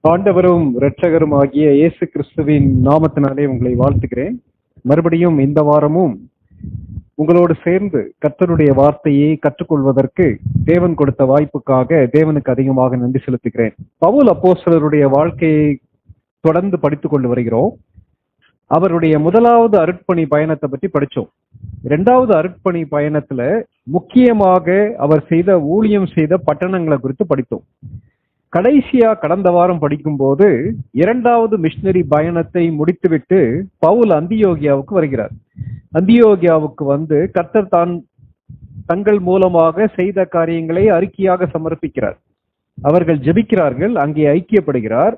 ஆண்டவரும் இரட்சகரும் ஆகிய இயேசு கிறிஸ்துவின் நாமத்தினாலே உங்களை வாழ்த்துகிறேன். மறுபடியும் இந்த வாரமும் உங்களோடு சேர்ந்து கர்த்தருடைய வார்த்தையை கற்றுக்கொள்வதற்கு தேவன் கொடுத்த வாய்ப்புக்காக தேவனுக்கு அதிகமாக நன்றி செலுத்துகிறேன். பவுல் அப்போஸ்தலருடைய வாழ்க்கையை தொடர்ந்து படித்துக் கொண்டு வருகிறோம். அவருடைய முதலாவது அருட்பணி பயணத்தை பற்றி படிச்சோம். இரண்டாவது அருட்பணி பயணத்துல முக்கியமாக அவர் ஊழியம் செய்த பட்டணங்களை குறித்து படித்தோம். கடைசியா கடந்த வாரம் படிக்கும்போது இரண்டாவது மிஷனரி பயணத்தை முடித்துவிட்டு பவுல் அந்தியோகியாவுக்கு வருகிறார். அந்தியோகியாவுக்கு வந்து கர்த்தர் தங்கள் மூலமாக செய்த காரியங்களை அறிக்கையாக சமர்ப்பிக்கிறார். அவர்கள் ஜெபிக்கிறார்கள், அங்கே ஐக்கியப்படுகிறார்.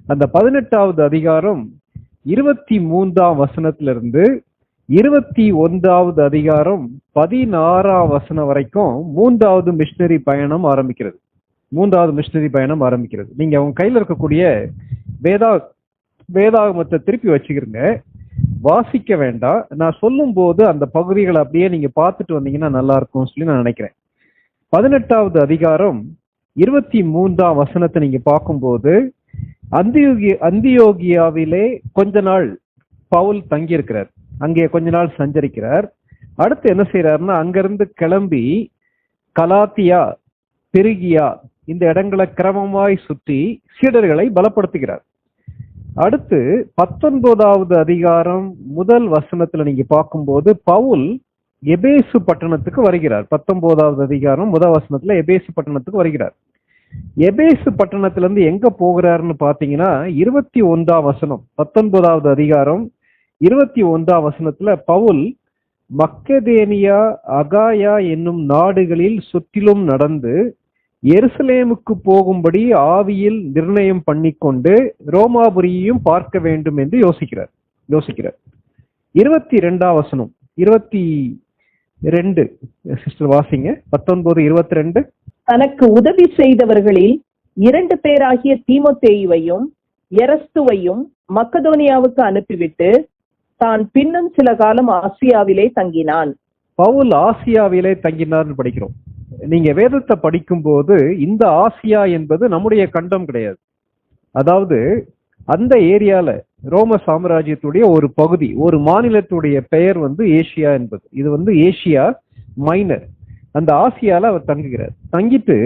அந்த 18வது அதிகாரம் 23ஆம் வசனத்திலிருந்து 21வது அதிகாரம் 16ஆம் வசனம் வரைக்கும் மூன்றாவது மிஷனரி பயணம் ஆரம்பிக்கிறது. நீங்க உங்க கையில இருக்கக்கூடிய வேதாகமத்தை திருப்பி வச்சுக்கிறீங்க, வாசிக்க வேண்டாம். நான் சொல்லும் போது அந்த பகுதிகளை அப்படியே நீங்க பார்த்துட்டு வந்தீங்கன்னா நல்லா இருக்கும் சொல்லி நான் நினைக்கிறேன். 18வது அதிகாரம் 23ஆம் வசனத்தை நீங்க பார்க்கும்போது அந்தியோகியாவிலே கொஞ்ச நாள் பவுல் தங்கி இருக்கிறார், அங்கே கொஞ்ச நாள் சஞ்சரிக்கிறார். அடுத்து என்ன செய்யறாருன்னா, அங்கிருந்து கிளம்பி கலாத்தியா, பெருகியா இந்த இடங்களை கிரமமாய் சுற்றி சீடர்களை பலப்படுத்துகிறார். அடுத்து 19வது அதிகாரம் முதல் வசனத்துல நீங்க பார்க்கும்போது பவுல் எபேசு பட்டணத்துக்கு வருகிறார். 19வது அதிகாரம் முதல் வசனத்துல எபேசு பட்டணத்துக்கு வருகிறார். எபேசு பட்டணத்துல இருந்து எங்க போகிறாருன்னு பாத்தீங்கன்னா 21ஆம் வசனம், 19வது அதிகாரம் 21ஆம் வசனத்துல பவுல் மக்கெதேனியா, அகாயா என்னும் நாடுகளில் சுற்றிலும் நடந்து எருசலேமுக்கு போகும்படி ஆவியில் நிர்ணயம் பண்ணிக்கொண்டு ரோமாபுரியையும் பார்க்க வேண்டும் என்று யோசிக்கிறார். 22ஆம் வசனம் 22 சிஸ்டர் வாசிங்க. 19:22. தனக்கு உதவி செய்தவர்களில் 2 பேராகிய தீமோத்தேயுவையும் எரஸ்துவையும் மக்கதோனியாவுக்கு அனுப்பிவிட்டு தான் பின்னும் சில காலம் ஆசியாவிலே தங்கினான். பவுல் ஆசியாவிலே தங்கினார்னு படிக்கிறோம். நீங்க வேதத்தை படிக்கும் போது இந்த ஆசியா என்பது நம்முடைய கண்டம் கிடையாது. அதாவது அந்த ஏரியால ரோம சாம்ராஜ்யத்துடைய ஒரு பகுதி, ஒரு மாநிலத்துடைய பெயர் ஏசியா என்பது. இது ஏசியா மைனர். அந்த ஆசியால அவர் தங்குகிறார். தங்கிட்டு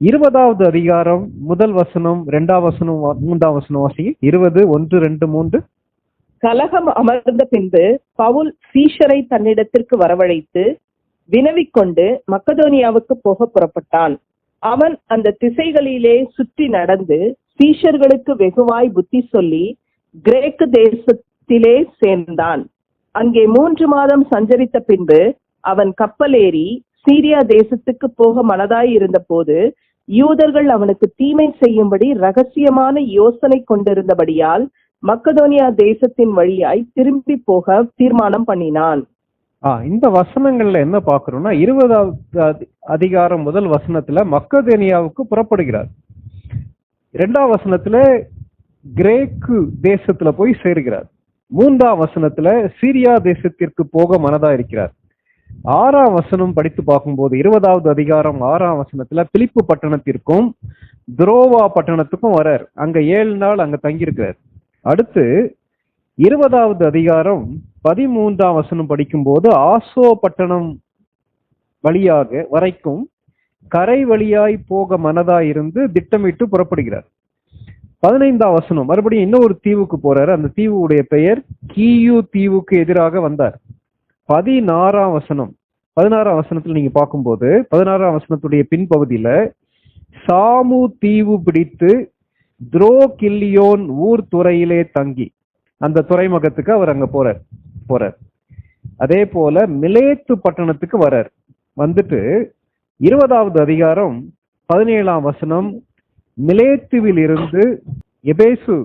20வது அதிகாரம் முதல் வசனம், 2ஆம் வசனம், 3ஆம் வசனம் வாசிங்க. 20, 1, 2, 3. கலகம் அமர்ந்த பின்பு பவுல் சீஷரை தன்னிடத்திற்கு வரவழைத்து வினவிக்கொண்டு மக்கதோனியாவுக்கு போக புறப்பட்டான். அவன் அந்த திசைகளிலே சுற்றி நடந்து சீஷர்களுக்கு வெகுவாய் புத்தி சொல்லி கிரேக்கு தேசத்திலே சேர்ந்தான். அங்கே 3 மாதம் சஞ்சரித்த பின்பு அவன் கப்பலேறி சீரியா தேசத்துக்கு போக மனதாய் இருந்த போது யூதர்கள் அவனுக்கு தீமை செய்யும்படி ரகசியமான யோசனை கொண்டிருந்தபடியால் மக்கதோனியா தேசத்தின் வழியாய் திரும்பி போக தீர்மானம் பண்ணினான். இந்த வசனங்கள்ல என்ன பாக்குறோம்னா 20வது அதிகாரம் முதல் வசனத்துல மக்கதோனியாவுக்கு புறப்படுகிறார். 2ஆம் வசனத்துல கிரேக்கு தேசத்துல போய் சேருகிறார். 3ஆம் வசனத்துல சீரியா தேசத்திற்கு போக மனதா இருக்கிறார். 6ஆம் வசனம் படித்து பார்க்கும்போது 20வது அதிகாரம் 6ஆம் வசனத்துல பிலிப்பு பட்டணத்திற்கும் துரோவா பட்டணத்துக்கும் வரார். அங்க 7 நாள் அங்க தங்கியிருக்கிறார். அடுத்து 20வது அதிகாரம் 13ஆம் வசனம் படிக்கும்போது ஆசோ பட்டணம் வழியாக வரைக்கும் கரை வழியாய் போக மனதாய் இருந்து திட்டமிட்டு புறப்படுகிறார். 15ஆம் வசனம் மறுபடியும் இன்னொரு தீவுக்கு போறாரு. அந்த தீவுடைய பெயர் கீயு தீவுக்கு எதிராக வந்தார். 16ஆம் வசனத்துல நீங்க பார்க்கும்போது 16ஆம் வசனத்துடைய பின்பகுதியில சாமு தீவு பிடித்து துரோகில்லியோன் ஊர் துறையிலே தங்கி, அந்த துறைமுகத்துக்கு அவர் அங்க போறார். அதே போல மிலேத்து பட்டணத்துக்கு வரார். வந்துட்டு 20வது அதிகாரம் 17ஆம் வசனம் மிலேத்துவில் இருந்து எபேசு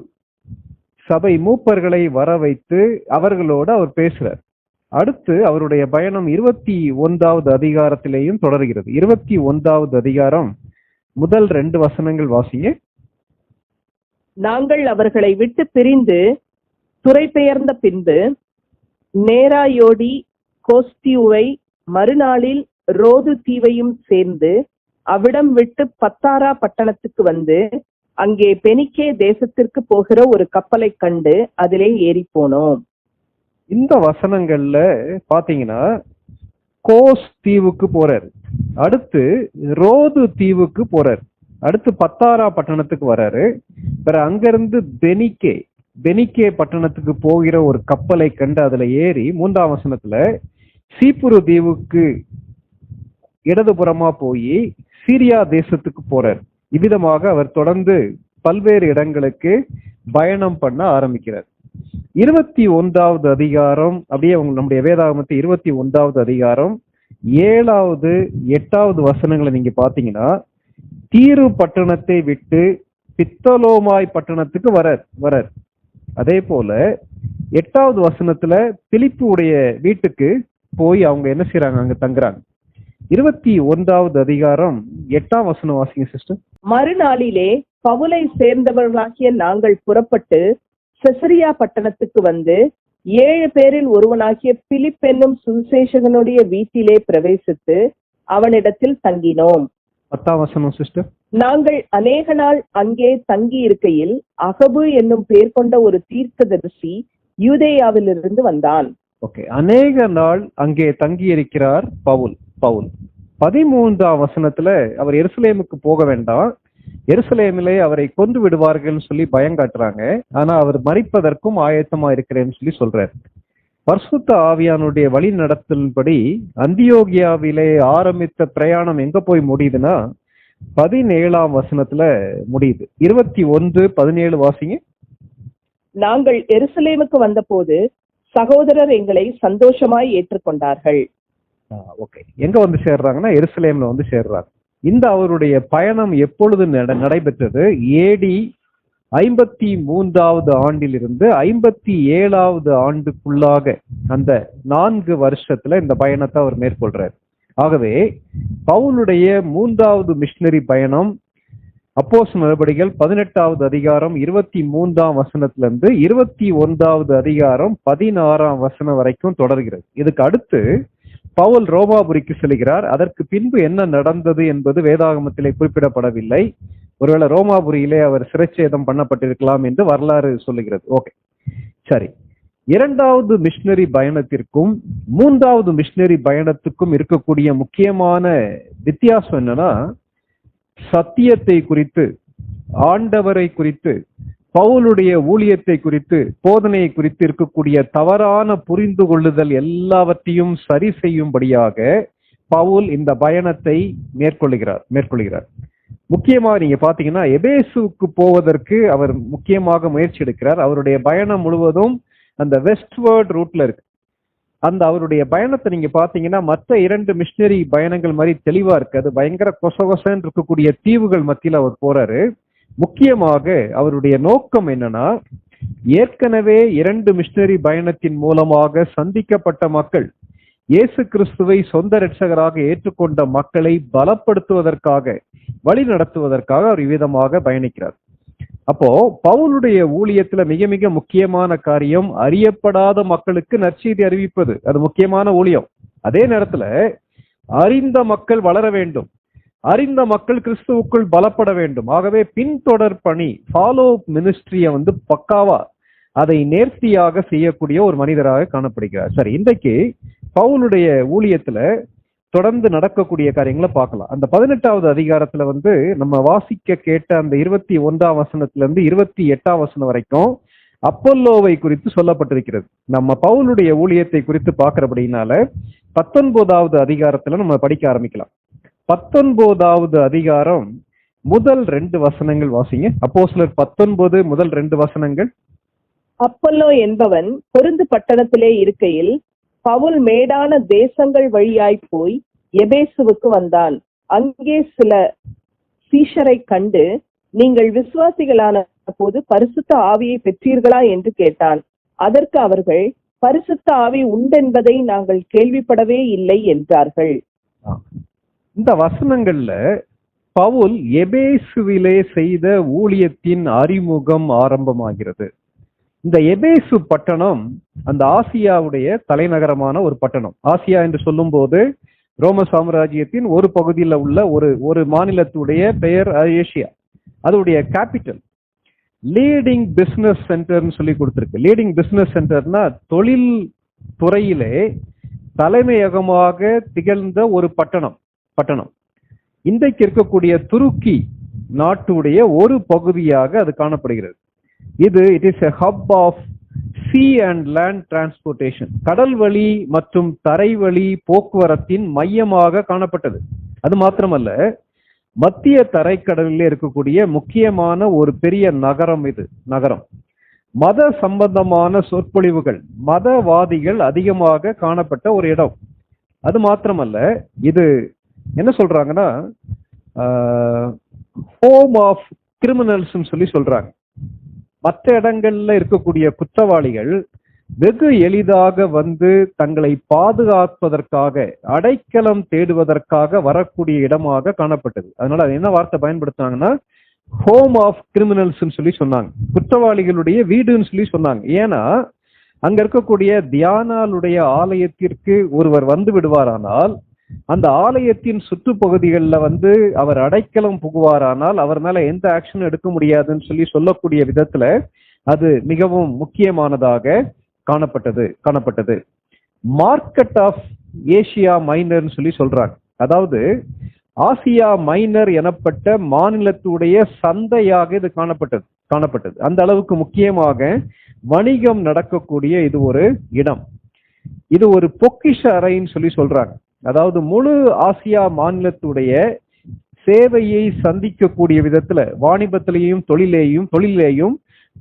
சபை மூப்பர்களை வர வைத்து அவர்களோடு அவர் பேசுறார். அடுத்து அவருடைய பயணம் 21வது அதிகாரத்திலேயும் தொடர்கிறது. 21வது அதிகாரம் முதல் 2 வசனங்கள் வாசிங்க. நாங்கள் அவர்களை விட்டு பிரிந்து துறை பெயர்ந்த பின்பு நேராயோடி கோஸ்தியுவை மறுநாளில் ரோது தீவையும் சேர்ந்து அவ்விடம் விட்டு பத்தாரா பட்டணத்துக்கு வந்து அங்கே பெனிக்கே தேசத்திற்கு போகிற ஒரு கப்பலை கண்டு அதிலே ஏறி போனோம். இந்த வசனங்கள்ல பாத்தீங்கன்னா கோஸ் தீவுக்கு போறாரு, அடுத்து ரோது தீவுக்கு போறாரு, அடுத்து பத்தாரா பட்டணத்துக்கு வராரு. வேற அங்கிருந்து பெனிக்கே பட்டணத்துக்கு போகிற ஒரு கப்பலை கண்டு அதுல ஏறி 3ஆம் வசனத்துல சீப்புரு தீவுக்கு இடதுபுறமா போய் சீரியா தேசத்துக்கு போறார். இவ்விதமாக அவர் தொடர்ந்து பல்வேறு இடங்களுக்கு பயணம் பண்ண ஆரம்பிக்கிறார். 21வது அதிகாரம், அப்படியே நம்முடைய வேதாகமத்தை 21வது அதிகாரம் 7வது 8வது வசனங்களை நீங்க பாத்தீங்கன்னா தீரு பட்டணத்தை விட்டு பித்தலோமாய் பட்டணத்துக்கு வரார். அதே போல 8வது வசனத்துல பிலிப்பு உடைய வீட்டுக்கு போய் அவங்க என்ன செய்யறாங்க, அங்க தங்குறாங்க. 21வது அதிகாரம் 8ஆம் வசனம் வாசிங்க சிஸ்டர். மறுநாளிலே பவுலை சேர்ந்தவர்களாகிய நாங்கள் புறப்பட்டு செசரியா பட்டணத்துக்கு வந்து 7 பேரில் ஒருவனாகிய பிலிப் என்னும் சுவிசேஷகனுடைய வீட்டிலே பிரவேசித்து அவனிடத்தில் தங்கினோம். 10ஆம் வசனம் சிஸ்டர். நாங்கள் அநேக நாள் அங்கே தங்கி இருக்கையில் அகபு என்னும் பெயர் கொண்ட ஒரு தீர்க்கதரிசி யூதேயாவிலிருந்து வந்தான். ஓகே, அநேக நாள் அங்கே தங்கி இருக்கிறார் பவுல். 13ஆம் வசனத்துல அவர் எருசலேமுக்கு போக வேண்டாம், எருசலேமிலே அவரை கொன்று விடுவார்கள் சொல்லி பயங்காட்டுறாங்க. ஆனா அவர் மரிப்பதற்கும் ஆயத்தமா இருக்கிறேன்னு சொல்றாரு. பரிசுத்த ஆவியானுடைய வழி நடத்தலின்படி அந்தியோகியாவிலே ஆரம்பித்த பிரயாணம் எங்க போய் முடியுதுன்னா 17ஆம் வசனத்துல முடியுது. 21:17 வாசிங்க. நாங்கள் எருசலேமுக்கு வந்தபோது சகோதரர் எங்களை சந்தோஷமாய் ஏற்றுக்கொண்டார்கள். ஓகே, எங்க வந்து சேர்றாங்கன்னா எருசலேம்ல வந்து சேர்றாங்க. இந்த அவருடைய பயணம் எப்பொழுது நடைபெற்றது? AD 53வது ஆண்டிலிருந்து 57வது ஆண்டுக்குள்ளாக அந்த 4 வருஷத்துல இந்த பயணத்தை அவர் மேற்கொள்றார். ஆகவே பவுலுடைய 3வது மிஷனரி பயணம் அப்போஸ்தலர் நடபடிகள் 18வது அதிகாரம் 23ஆம் வசனத்திலிருந்து 21வது அதிகாரம் 16ஆம் வசனம் வரைக்கும் தொடர்கிறது. இதுக்கு அடுத்து பவுல் ரோமாபுரிக்கு செல்கிறார். அதற்கு பின்பு என்ன நடந்தது என்பது வேதாகமத்திலே குறிப்பிடப்படவில்லை. ஒருவேளை ரோமாபுரியிலே அவர் சிறைச்சேதம் பண்ணப்பட்டிருக்கலாம் என்று வரலாறு சொல்லுகிறது. ஓகே, சரி. 2வது மிஷனரி பயணத்திற்கும் 3வது மிஷனரி பயணத்துக்கும் இருக்கக்கூடிய முக்கியமான வித்தியாசம் என்னன்னா, சத்தியத்தை குறித்து, ஆண்டவரை குறித்து, பவுலுடைய ஊழியத்தை குறித்து, போதனையை குறித்து இருக்கக்கூடிய தவறான புரிந்து கொள்ளுதல் எல்லாவற்றையும் சரி செய்யும்படியாக பவுல் இந்த பயணத்தை மேற்கொள்கிறார். முக்கியமா நீங்க பாத்தீங்கன்னா எபேசுக்கு போவதற்கு அவர் முக்கியமாக முயற்சி எடுக்கிறார். அவருடைய பயணம் முழுவதும் அந்த வெஸ்ட்வர்ட் ரூட்ல இருக்கு. அந்த அவருடைய பயணத்தை நீங்க பாத்தீங்கன்னா மற்ற 2 மிஷனரி பயணங்கள் மாதிரி தெளிவா இருக்கு. அது பயங்கர கொசகொசன்னு இருக்கக்கூடிய தீவுகள் மத்தியில் அவர் போறாரு. முக்கியமாக அவருடைய நோக்கம் என்னன்னா, ஏற்கனவே 2 மிஷனரி பயணத்தின் மூலமாக சந்திக்கப்பட்ட மக்கள், இயேசு கிறிஸ்துவை சொந்த இரட்சகராக ஏற்றுக்கொண்ட மக்களை பலப்படுத்துவதற்காக, வழி நடத்துவதற்காக அவர் விதமாக பயணிக்கிறார். அப்போ பவுலுடைய ஊழியத்துல மிக மிக முக்கியமான காரியம் அறியப்படாத மக்களுக்கு நற்செய்தி அறிவிப்பது. அது முக்கியமான ஊழியம். அதே நேரத்துல அறிந்த மக்கள் வளர வேண்டும், அறிந்த மக்கள் கிறிஸ்துவுக்குள் பலப்பட வேண்டும். ஆகவே பின்தொடர் பணி, ஃபாலோ மினிஸ்ட்ரியை பக்காவா அதை நேர்த்தியாக செய்யக்கூடிய ஒரு மனிதராக காணப்படுகிறார். சரி, இன்றைக்கு பவுலுடைய ஊழியத்துல தொடர்ந்து நடக்கக்கூடிய காரியங்களை பார்க்கலாம். அந்த 18வது அதிகாரத்துல நம்ம வாசிக்க கேட்ட அந்த 21ஆம் வசனத்துல இருந்து 28ஆம் வசனம் வரைக்கும் அப்பல்லோவை குறித்து சொல்லப்பட்டிருக்கிறது. நம்ம பவுலுடைய ஊழியத்தை குறித்து பார்க்கிறபடினால 19வது அதிகாரத்துல நம்ம படிக்க ஆரம்பிக்கலாம். 19வது அதிகாரம் முதல் 2 வசனங்கள் வாசிங்க. அப்போஸ்தலர் 19 முதல் 2 வசனங்கள். அப்பல்லோ என்பவன் கொரிந்து பட்டணத்திலே இருக்கையில் பவுல் மேடான தேசங்கள் வழியாய் போய் எபேசுவுக்கு வந்தான். அங்கே சில சீஷரை கண்டு, நீங்கள் விசுவாசிகளான போது பரிசுத்த ஆவியை பெற்றீர்களா என்று கேட்டான். அதற்கு அவர்கள், பரிசுத்த ஆவி உண்டென்பதை நாங்கள் கேள்விப்படவே இல்லை என்றார்கள். இந்த வசனங்கள்ல பவுல் எபேசுவிலே செய்த ஊழியத்தின் அறிமுகம் ஆரம்பமாகிறது. இந்த எபேசு பட்டணம் அந்த ஆசியாவுடைய தலைநகரமான ஒரு பட்டணம். ஆசியா என்று சொல்லும் போது ரோம சாம்ராஜ்யத்தின் ஒரு பகுதியில் உள்ள ஒரு மாநிலத்துடைய பெயர் ஏசியா. அதோடைய கேபிட்டல். லீடிங் பிசினஸ் சென்டர்னு சொல்லி கொடுத்திருக்கு. லீடிங் பிசினஸ் சென்டர்னா தொழில் துறையிலே தலைமையகமாக திகழ்ந்த ஒரு பட்டணம். இன்றைக்கு இருக்கக்கூடிய துருக்கி நாட்டுடைய ஒரு பகுதியாக அது காணப்படுகிறது. It is a hub of sea and land transportation. கடல் வழி மற்றும் தரைவழி போக்குவரத்தின் மையமாக காணப்பட்டது. அது மாத்திரமல்ல, மத்திய தரைக்கடலில் இருக்கக்கூடிய முக்கியமான ஒரு பெரிய நகரம். மத சம்பந்தமான சொற்பொழிவுகள், மதவாதிகள் அதிகமாக காணப்பட்ட ஒரு இடம். அது மாத்திரமல்ல, இது என்ன சொல்றாங்கன்னா ஹோம் ஆஃப் கிரிமினல்ஸ் சொல்லி சொல்றாங்க. மற்ற இடங்கள்ல இருக்கக்கூடிய குற்றவாளிகள் வெகு எளிதாக வந்து தங்களை பாதுகாப்பதற்காக, அடைக்கலம் தேடுவதற்காக வரக்கூடிய இடமாக காணப்பட்டது. அதனால அது என்ன வார்த்தை பயன்படுத்தினாங்கன்னா ஹோம் ஆஃப் கிரிமினல்ஸ் சொல்லி சொன்னாங்க. குற்றவாளிகளுடைய வீடுன்னு சொல்லி சொன்னாங்க. ஏன்னா அங்க இருக்கக்கூடிய தியானாளுடைய ஆலயத்திற்கு ஒருவர் வந்து விடுவாரானால், அந்த ஆலயத்தின் சுற்றுப்பகுதிகளில் வந்து அவர் அடைக்கலம் புகுவாரானால் அவர் மேல எந்த ஆக்ஷனும் எடுக்க முடியாதுன்னு சொல்லக்கூடிய விதத்துல அது மிகவும் முக்கியமானதாக காணப்பட்டது. மார்க்கெட் ஆஃப் ஏசியா மைனர்னு சொல்றாங்க. அதாவது ஆசியா மைனர் எனப்பட்ட மாநிலத்துடைய சந்தையாக இது காணப்பட்டது. அந்த அளவுக்கு முக்கியமாக வணிகம் நடக்கக்கூடிய இது ஒரு இடம். இது ஒரு பொக்கிஷ அறைன்னு சொல்றாங்க. அதாவது முழு ஆசியா மாநிலத்துடைய சேவையை சந்திக்கக்கூடிய விதத்துல வாணிபத்திலேயும் தொழிலேயும்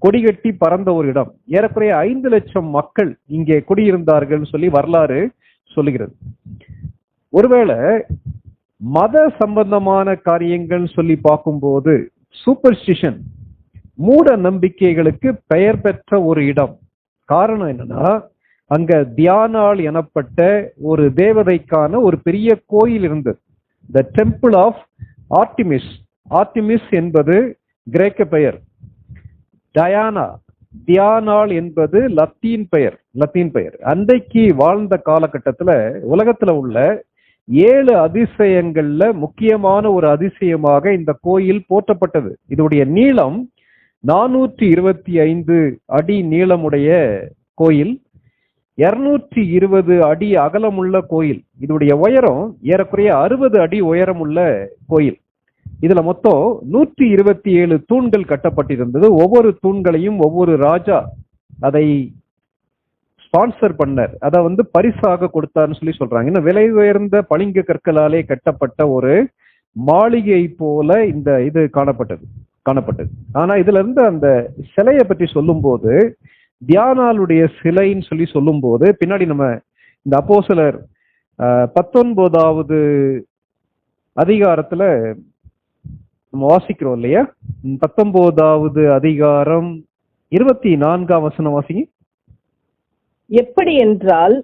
கொடிகட்டி பறந்த ஒரு இடம். ஏறக்குறைய 5 லட்சம் மக்கள் இங்கே குடியிருந்தார்கள் சொல்லி வரலாறு சொல்லுகிறது. ஒருவேளை மத சம்பந்தமான காரியங்கள் சொல்லி பார்க்கும்போது சூப்பர்ஸ்டிஷன், மூட நம்பிக்கைகளுக்கு பெயர் பெற்ற ஒரு இடம். காரணம் என்னன்னா, அங்க தியானாள் எனப்பட்ட ஒரு தேவதைக்கான ஒரு பெரிய கோயில் இருந்தது. The temple of Artemis. Artemis என்பது கிரேக்க பெயர். தியானாள் என்பது லத்தீன் பெயர். அன்றைக்கு வாழ்ந்த காலகட்டத்துல உலகத்துல உள்ள 7 அதிசயங்கள்ல முக்கியமான ஒரு அதிசயமாக இந்த கோயில் போற்றப்பட்டது. இதோடைய நீளம் 425 அடி நீளமுடைய கோயில், 220 அடி அகலமுள்ள கோயில். இதோடைய உயரம் ஏறக்குறைய 60 அடி உயரமுள்ள கோயில். இதுல மொத்தம் 127 தூண்கள் கட்டப்பட்டிருந்தது. ஒவ்வொரு தூண்களையும் ஒவ்வொரு ராஜா அதை ஸ்பான்சர் பண்ணார், அதை வந்து பரிசாக கொடுத்தார்னு சொல்லி சொல்றாங்க. இன்னும் விலை உயர்ந்த பளிங்கு கற்களாலே கட்டப்பட்ட ஒரு மாளிகை போல இந்த இது காணப்பட்டது. ஆனா இதுல இருந்து அந்த சிலையை பற்றி சொல்லும் போது, தியானாளுடைய சிலைன்னு சொல்லும் போது, பின்னாடி நம்ம இந்த அப்போஸ்தலர் 19வது அதிகாரத்துல நம்ம வாசிக்கிறோம் இல்லையா? 19வது அதிகாரம் 24ஆம் வசனம் வாசிங்க. எப்படி என்றால்,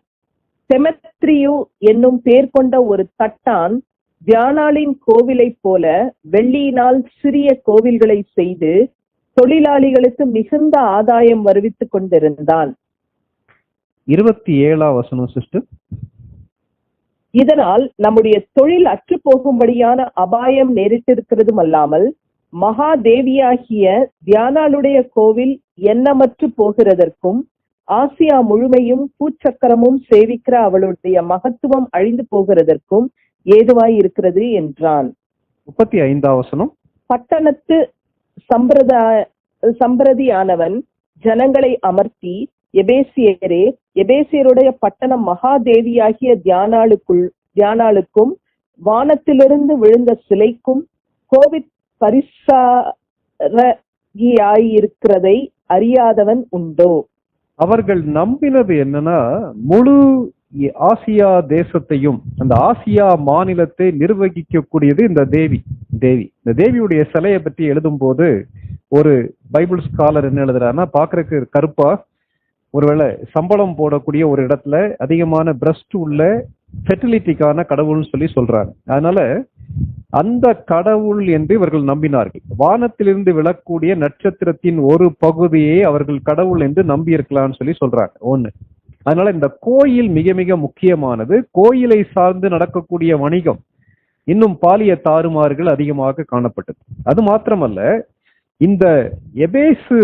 தெமெத்ரியு என்னும் பேர் கொண்ட ஒரு தட்டான் தியானாளின் கோவிலை போல வெள்ளியினால் சிறிய கோவில்களை செய்து தொழிலாளிகளுக்கு மிகுந்த ஆதாயம் வருவித்துக் கொண்டிருந்தான். 27ஆம் வசனம் சிஸ்டர். இதனால் நம்முடைய தொழில் அற்று போகும்படியான அபாயம் நேரிட்டிருக்கிறதும் அல்லாமல், மகாதேவியாகிய தியானாளுடைய கோவில் எண்ணமற்று போகிறதற்கும், ஆசியா முழுமையும் பூச்சக்கரமும் சேவிக்கிற அவளுடைய மகத்துவம் அழிந்து போகிறதற்கும் ஏதுவாய் இருக்கிறது என்றான். 35ஆம் வசனம். பட்டணத்து சம்பிரதியானவன் ஜனங்களை அமர்த்தி, எபேசியருடைய பட்டணம் மகாதேவியாகிய தியானாளுக்கும் வானத்திலிருந்து விழுந்த சிலைக்கும் கோவிட் பரிசாகியாயிருக்கிறதை அறியாதவன் உண்டோ? அவர்கள் நம்பினது என்னன்னா, முழு ஆசியா தேசத்தையும், அந்த ஆசியா மாநிலத்தை நிர்வகிக்கக்கூடியது இந்த தேவி. இந்த தேவியுடைய சிலையை பற்றி எழுதும் போது ஒரு பைபிள் ஸ்காலர் என்ன எழுதுறாருன்னா, பாக்குறதுக்கு கருப்பா, ஒருவேளை சம்பளம் போடக்கூடிய ஒரு இடத்துல அதிகமான பிரஸ்ட் உள்ள ஃபெர்டிலிட்டிக்கான கடவுள்னு சொல்றாங்க. அதனால அந்த கடவுள் என்று இவர்கள் நம்பினார்கள். வானத்திலிருந்து விழக்கூடிய நட்சத்திரத்தின் ஒரு பகுதியை அவர்கள் கடவுள் என்று நம்பி இருக்கலாம்னு சொல்றாங்க. ஒண்ணு. அதனால இந்த கோயில் மிக மிக முக்கியமானது. கோயிலை சார்ந்து நடக்கக்கூடிய வணிகம், இன்னும் பாலிய தாறுமாறுகள் அதிகமாக காணப்பட்டது. அது மாத்திரமல்ல, இந்த எபேசு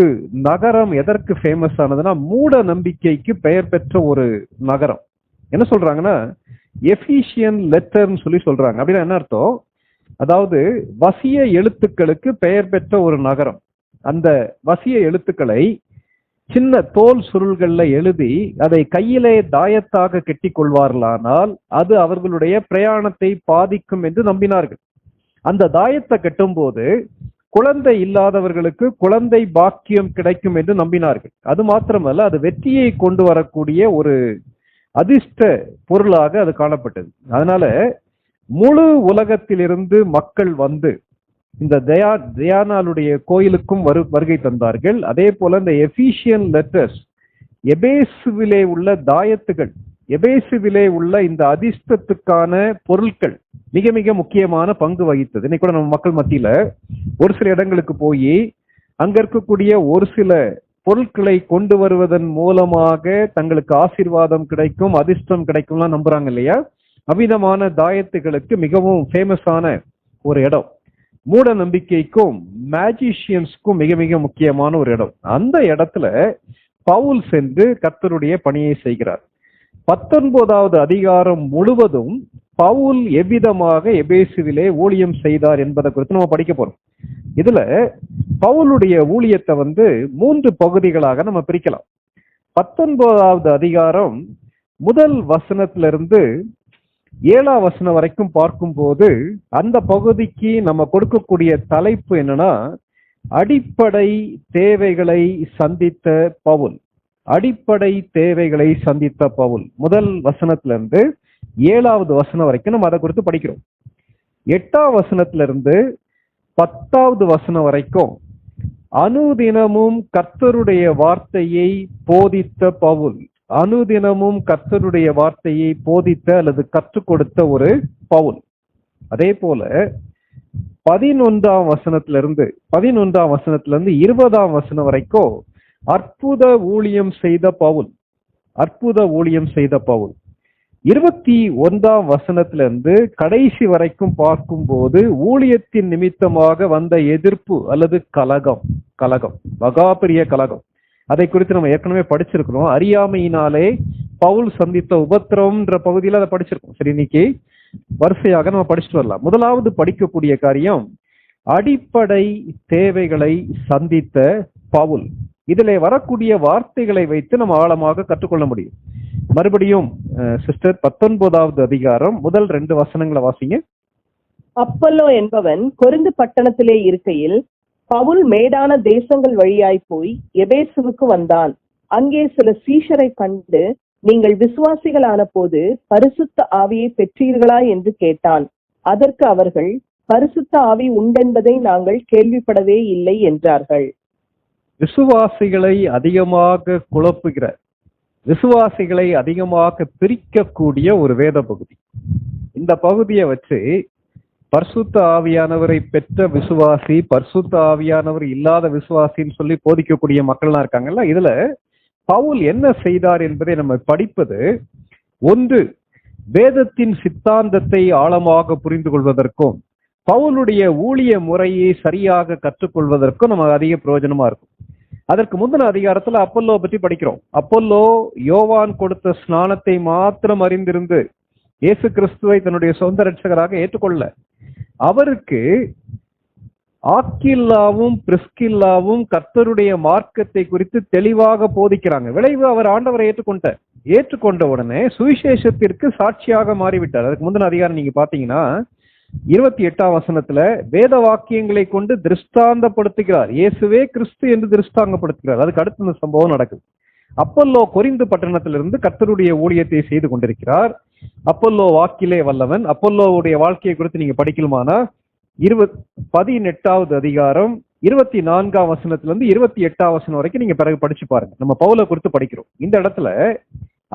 நகரம் எதற்கு ஃபேமஸ் ஆனதுன்னா மூட நம்பிக்கைக்கு பெயர் பெற்ற ஒரு நகரம். என்ன சொல்றாங்கன்னா எஃபீஷியன் லெட்டர்னு சொல்றாங்க. அப்படின்னா என்ன அர்த்தம்? அதாவது வசிய எழுத்துக்களுக்கு பெயர் பெற்ற ஒரு நகரம். அந்த வசிய எழுத்துக்களை சின்ன தோல் சுருள்கள்ல எழுதி அதை கையிலே தாயத்தாக கெட்டி கொள்வார்களானால் அது அவர்களுடைய பிரயாணத்தை பாதிக்கும் என்று நம்பினார்கள். அந்த தாயத்தை கட்டும் போது குழந்தை இல்லாதவர்களுக்கு குழந்தை பாக்கியம் கிடைக்கும் என்று நம்பினார்கள். அது மாத்திரமல்ல, அது வெற்றியை கொண்டு வரக்கூடிய ஒரு அதிர்ஷ்ட பொருளாக அது காணப்பட்டது. அதனால முழு உலகத்திலிருந்து மக்கள் வந்து இந்த தியானாளுடைய கோயிலுக்கும் வருகை தந்தார்கள். அதே போல இந்த எஃபீஷியன் லெட்டர்ஸ், எபேசுவிலே உள்ள தாயத்துகள், எபேசுவிலே உள்ள இந்த அதிர்ஷ்டத்துக்கான பொருட்கள் மிக மிக முக்கியமான பங்கு வகித்தது. இன்னைக்கு கூட நம்ம மக்கள் மத்தியில ஒரு சில இடங்களுக்கு போய் அங்க இருக்கக்கூடிய ஒரு சில பொருட்களை கொண்டு வருவதன் மூலமாக தங்களுக்கு ஆசீர்வாதம் கிடைக்கும், அதிர்ஷ்டம் கிடைக்கும்லாம் நம்புறாங்க இல்லையா? அவ்விதமான தாயத்துகளுக்கு மிகவும் ஃபேமஸான ஒரு இடம். மூட நம்பிக்கைக்கும் மேஜிஷியன்ஸ்க்கும் மிக மிக முக்கியமான ஒரு இடம். அந்த இடத்துல பவுல் சென்று கர்த்தருடைய பணியை செய்கிறார். 19வது அதிகாரம் முழுவதும் பவுல் எவ்விதமாக எபேசுவிலே ஊழியம் செய்தார் என்பதை குறித்து நம்ம படிக்க போறோம். இதுல பவுலுடைய ஊழியத்தை 3 பகுதிகளாக நம்ம பிரிக்கலாம். 19வது அதிகாரம் முதல் வசனத்திலிருந்து 7ஆம் வசனம் வரைக்கும் பார்க்கும்போது அந்த பகுதிக்கு நம்ம கொடுக்கக்கூடிய தலைப்பு என்னன்னா, அடிப்படை தேவைகளை சந்தித்த பவுல். அடிப்படை தேவைகளை சந்தித்த பவுல். முதல் வசனத்திலிருந்து 7வது வசனம் வரைக்கும் நம்ம அதை குறித்து படிக்கிறோம். 8ஆம் வசனத்திலிருந்து 10வது வசனம் வரைக்கும் அனுதினமும் கர்த்தருடைய வார்த்தையை போதித்த பவுல். அனுதினமும் கர்த்தருடைய வார்த்தையை போதித்த அல்லது கற்றுக் கொடுத்த ஒரு பவுல். அதே போல 11ஆம் வசனத்திலிருந்து 20ஆம் வசனம் வரைக்கும் அற்புத ஊழியம் செய்த பவுல். அற்புத ஊழியம் செய்த பவுல். 21ஆம் வசனத்திலிருந்து கடைசி வரைக்கும் பார்க்கும்போது ஊழியத்தின் நிமித்தமாக வந்த எதிர்ப்பு அல்லது கலகம், மகா பெரிய கலகம். அதை குறித்து நம்ம ஏற்கனவே படிச்சிருக்கிறோம். அறியாமையினாலே பவுல் சந்தித்த உபத்திரவம்ன்ற பகுதியில் அதை படிச்சிருக்கோம். சரி, இன்னைக்கு வரிசையாக நம்ம படிச்சுட்டு வரலாம். முதலாவது படிக்கக்கூடிய காரியம் அடிப்படை தேவைகளை சந்தித்த பவுல். இதிலே வரக்கூடிய வார்த்தைகளை வைத்து நம்ம ஆழமாக கற்றுக்கொள்ள முடியும். மறுபடியும் சிஸ்டர் 19வது அதிகாரம் முதல் 2 வசனங்களை வாசிங்க. அப்பல்லோ என்பவன் கொரிந்து பட்டணத்திலே இருக்கையில் பவுல் மேடான தேசங்கள் வழியாய் போய் எபேசுவுக்கு வந்தான். அங்கே சில சீஷரை கண்டு, நீங்கள் விசுவாசிகளான போது பரிசுத்த ஆவியை பெற்றீர்களா என்று கேட்டான். அதற்கு அவர்கள், பரிசுத்த ஆவி உண்டென்பதை நாங்கள் கேள்விப்படவே இல்லை என்றார்கள். விசுவாசிகளை அதிகமாக குழப்புகிற, விசுவாசிகளை அதிகமாக பிரிக்கக்கூடிய ஒரு வேத பகுதி. இந்த பகுதியை வச்சு பரிசுத்த ஆவியானவரை பெற்ற விசுவாசி, பரிசுத்த ஆவியானவர் இல்லாத விசுவாசின்னு சொல்லி போதிக்கக்கூடிய மக்கள்லாம் இருக்காங்கல்ல. இதுல பவுல் என்ன செய்தார் என்பதை நம்ம படிப்பது, ஒன்று வேதத்தின் சித்தாந்தத்தை ஆழமாக புரிந்து கொள்வதற்கும் பவுலுடைய ஊழிய முறையை சரியாக கற்றுக்கொள்வதற்கும் நம்ம அதிக பிரயோஜனமா இருக்கும். அதற்கு முந்தின அதிகாரத்துல அப்பல்லோ பற்றி படிக்கிறோம். அப்பல்லோ யோவான் கொடுத்த ஸ்நானத்தை மாத்திரம் அறிந்திருந்து இயேசு கிறிஸ்துவை தன்னுடைய சொந்த இரட்சகராக ஏற்றுக்கொள்ள, அவருக்கு ஆக்கில்லாவும் பிரிஸ்கில்லாவும் கர்த்தருடைய மார்க்கத்தை குறித்து தெளிவாக போதிக்கிறாங்க. விளைவு அவர் ஆண்டவரை ஏற்றுக்கொண்ட உடனே சுவிசேஷத்திற்கு சாட்சியாக மாறிவிட்டார். அதுக்கு முந்தின அதிகாரம் நீங்க பாத்தீங்கன்னா 28ஆம் வசனத்துல வேத வாக்கியங்களை கொண்டு திருஷ்டாந்தப்படுத்துகிறார். இயேசுவே கிறிஸ்து என்று திருஷ்டாங்கப்படுத்துகிறார். அதுக்கு அடுத்த இந்த சம்பவம் நடக்குது. அப்பல்லோ கொரிந்து பட்டணத்திலிருந்து கர்த்தருடைய ஊழியத்தை செய்து கொண்டிருக்கிறார். அப்பல்லோ வாக்கிலே வல்லவன். அப்பல்லோவுடைய வாழ்க்கையை குறித்து நீங்க படிக்கலுமானா 18வது அதிகாரம் 24ஆம் வசனத்திலிருந்து 28ஆம் வசனம் வரைக்கும் நீங்க பிறகு படிச்சு பாருங்க. நம்ம பவுலை குறித்து படிக்கிறோம். இந்த இடத்துல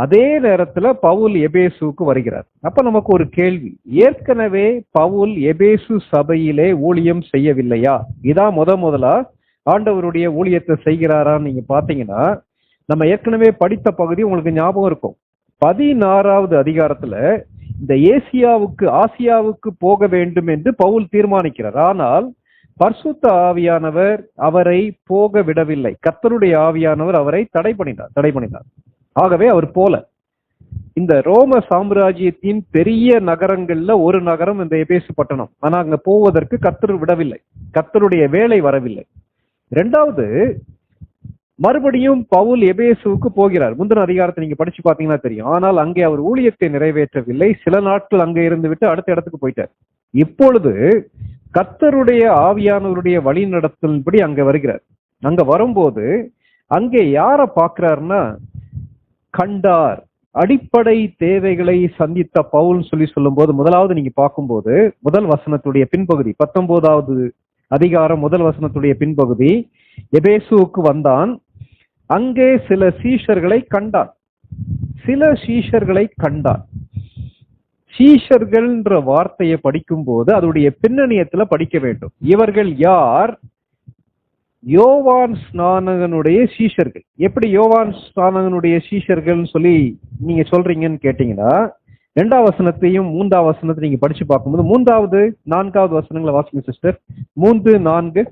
அதே நேரத்துல பவுல் எபேசுக்கு வருகிறார். அப்ப நமக்கு ஒரு கேள்வி, ஏற்கனவே பவுல் எபேசு சபையிலே ஊழியம் செய்யவில்லையா? இதான் முதலா ஆண்டவருடைய ஊழியத்தை செய்கிறாரான்னு நீங்க பாத்தீங்கன்னா, நம்ம ஏற்கனவே படித்த பகுதி உங்களுக்கு ஞாபகம் இருக்கும். 16வது அதிகாரத்துல இந்த ஆசியாவுக்கு போக வேண்டும் என்று பவுல் தீர்மானிக்கிறார். ஆனால் பரிசுத்த ஆவியானவர் அவரை போக விடவில்லை. கர்த்தருடைய ஆவியானவர் அவரை தடை பண்ணினார். ஆகவே அவர் போல. இந்த ரோம சாம்ராஜ்யத்தின் பெரிய நகரங்கள்ல ஒரு நகரம் இந்த எபேசு பட்டணம். ஆனா அங்க போவதற்கு கர்த்தர் விடவில்லை, கர்த்தருடைய வேலை வரவில்லை. இரண்டாவது, மறுபடியும் பவுல் எபேசுவுக்கு போகிறார். முந்தின அதிகாரத்தை நீங்க படிச்சு பாத்தீங்கன்னா தெரியும். ஆனால் அங்கே அவர் ஊழியத்தை நிறைவேற்றவில்லை. சில நாட்கள் அங்கே இருந்து விட்டு அடுத்த இடத்துக்கு போயிட்டார். இப்பொழுது கர்த்தருடைய ஆவியானவருடைய வழி நடத்தலின்படி அங்க வருகிறார். அங்க வரும்போது அங்கே யார பாக்குறாருன்னா, கண்டார். அடிப்படை தேவைகளை சந்தித்த பவுல் சொல்லும் போது முதலாவது நீங்க பார்க்கும்போது முதல் வசனத்துடைய பின்பகுதி, 19வது அதிகாரம் முதல் வசனத்துடைய பின்பகுதி, எபேசுவுக்கு வந்தான், அங்கே சில சீஷர்களை கண்டான். சீஷர்கள்ன்ற வார்த்தையை படிக்கும் போது அதனுடைய பின்னணியத்துல படிக்க வேண்டும். இவர்கள் யார்? யோவான் ஸ்நானகனுடைய சீஷர்கள். எப்படி யோவான் ஸ்நானகனுடைய சீஷர்கள் சொல்லி நீங்க சொல்றீங்கன்னு கேட்டீங்கன்னா, 2ஆம் வசனத்தையும் 3ஆம் வசனத்தை நீங்க படிச்சு பார்க்கும்போது 3வது 4வது வசனங்களை வாசிங்க சிஸ்டர். 3, 4.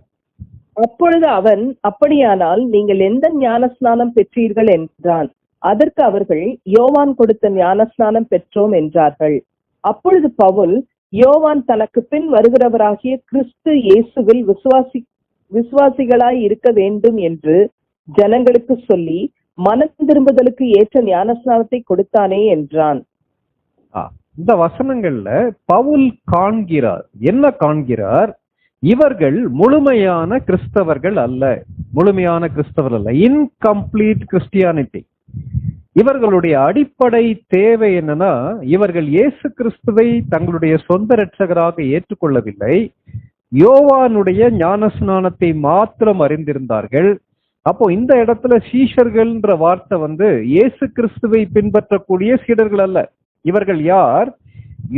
அப்பொழுது அவன், அப்படியானால் நீங்கள் எந்த ஞானஸ்நானம் பெற்றீர்கள் என்றான். அதற்கு அவர்கள், யோவான் கொடுத்த ஞானஸ்நானம் பெற்றோம் என்றார்கள். அப்பொழுது பவுல், யோவான் தனக்கு பின் வருகிறவராகிய கிறிஸ்து இயேசுவில் விசுவாசிகளாய் இருக்க வேண்டும் என்று ஜனங்களுக்கு சொல்லி மனம் திரும்புதலுக்கு ஏற்ற ஞானஸ்நானத்தை கொடுத்தானே என்றான். இந்த வசனங்கள்ல பவுல் காண்கிறார். என்ன காண்கிறார்? இவர்கள் முழுமையான கிறிஸ்தவர்கள் அல்ல. Incomplete Christianity. இவர்களுடைய அடிப்படை தேவை என்னன்னா, இவர்கள் இயேசு கிறிஸ்துவை தங்களுடைய சொந்த இரட்சகராக ஏற்றுக்கொள்ளவில்லை. யோவானுடைய ஞானஸ்நானத்தை மாத்திரம் அறிந்திருந்தார்கள். அப்போ இந்த இடத்துல சீஷர்கள்ன்ற வார்த்தை இயேசு கிறிஸ்துவை பின்பற்றக்கூடிய சீடர்கள் அல்ல. இவர்கள் யார்?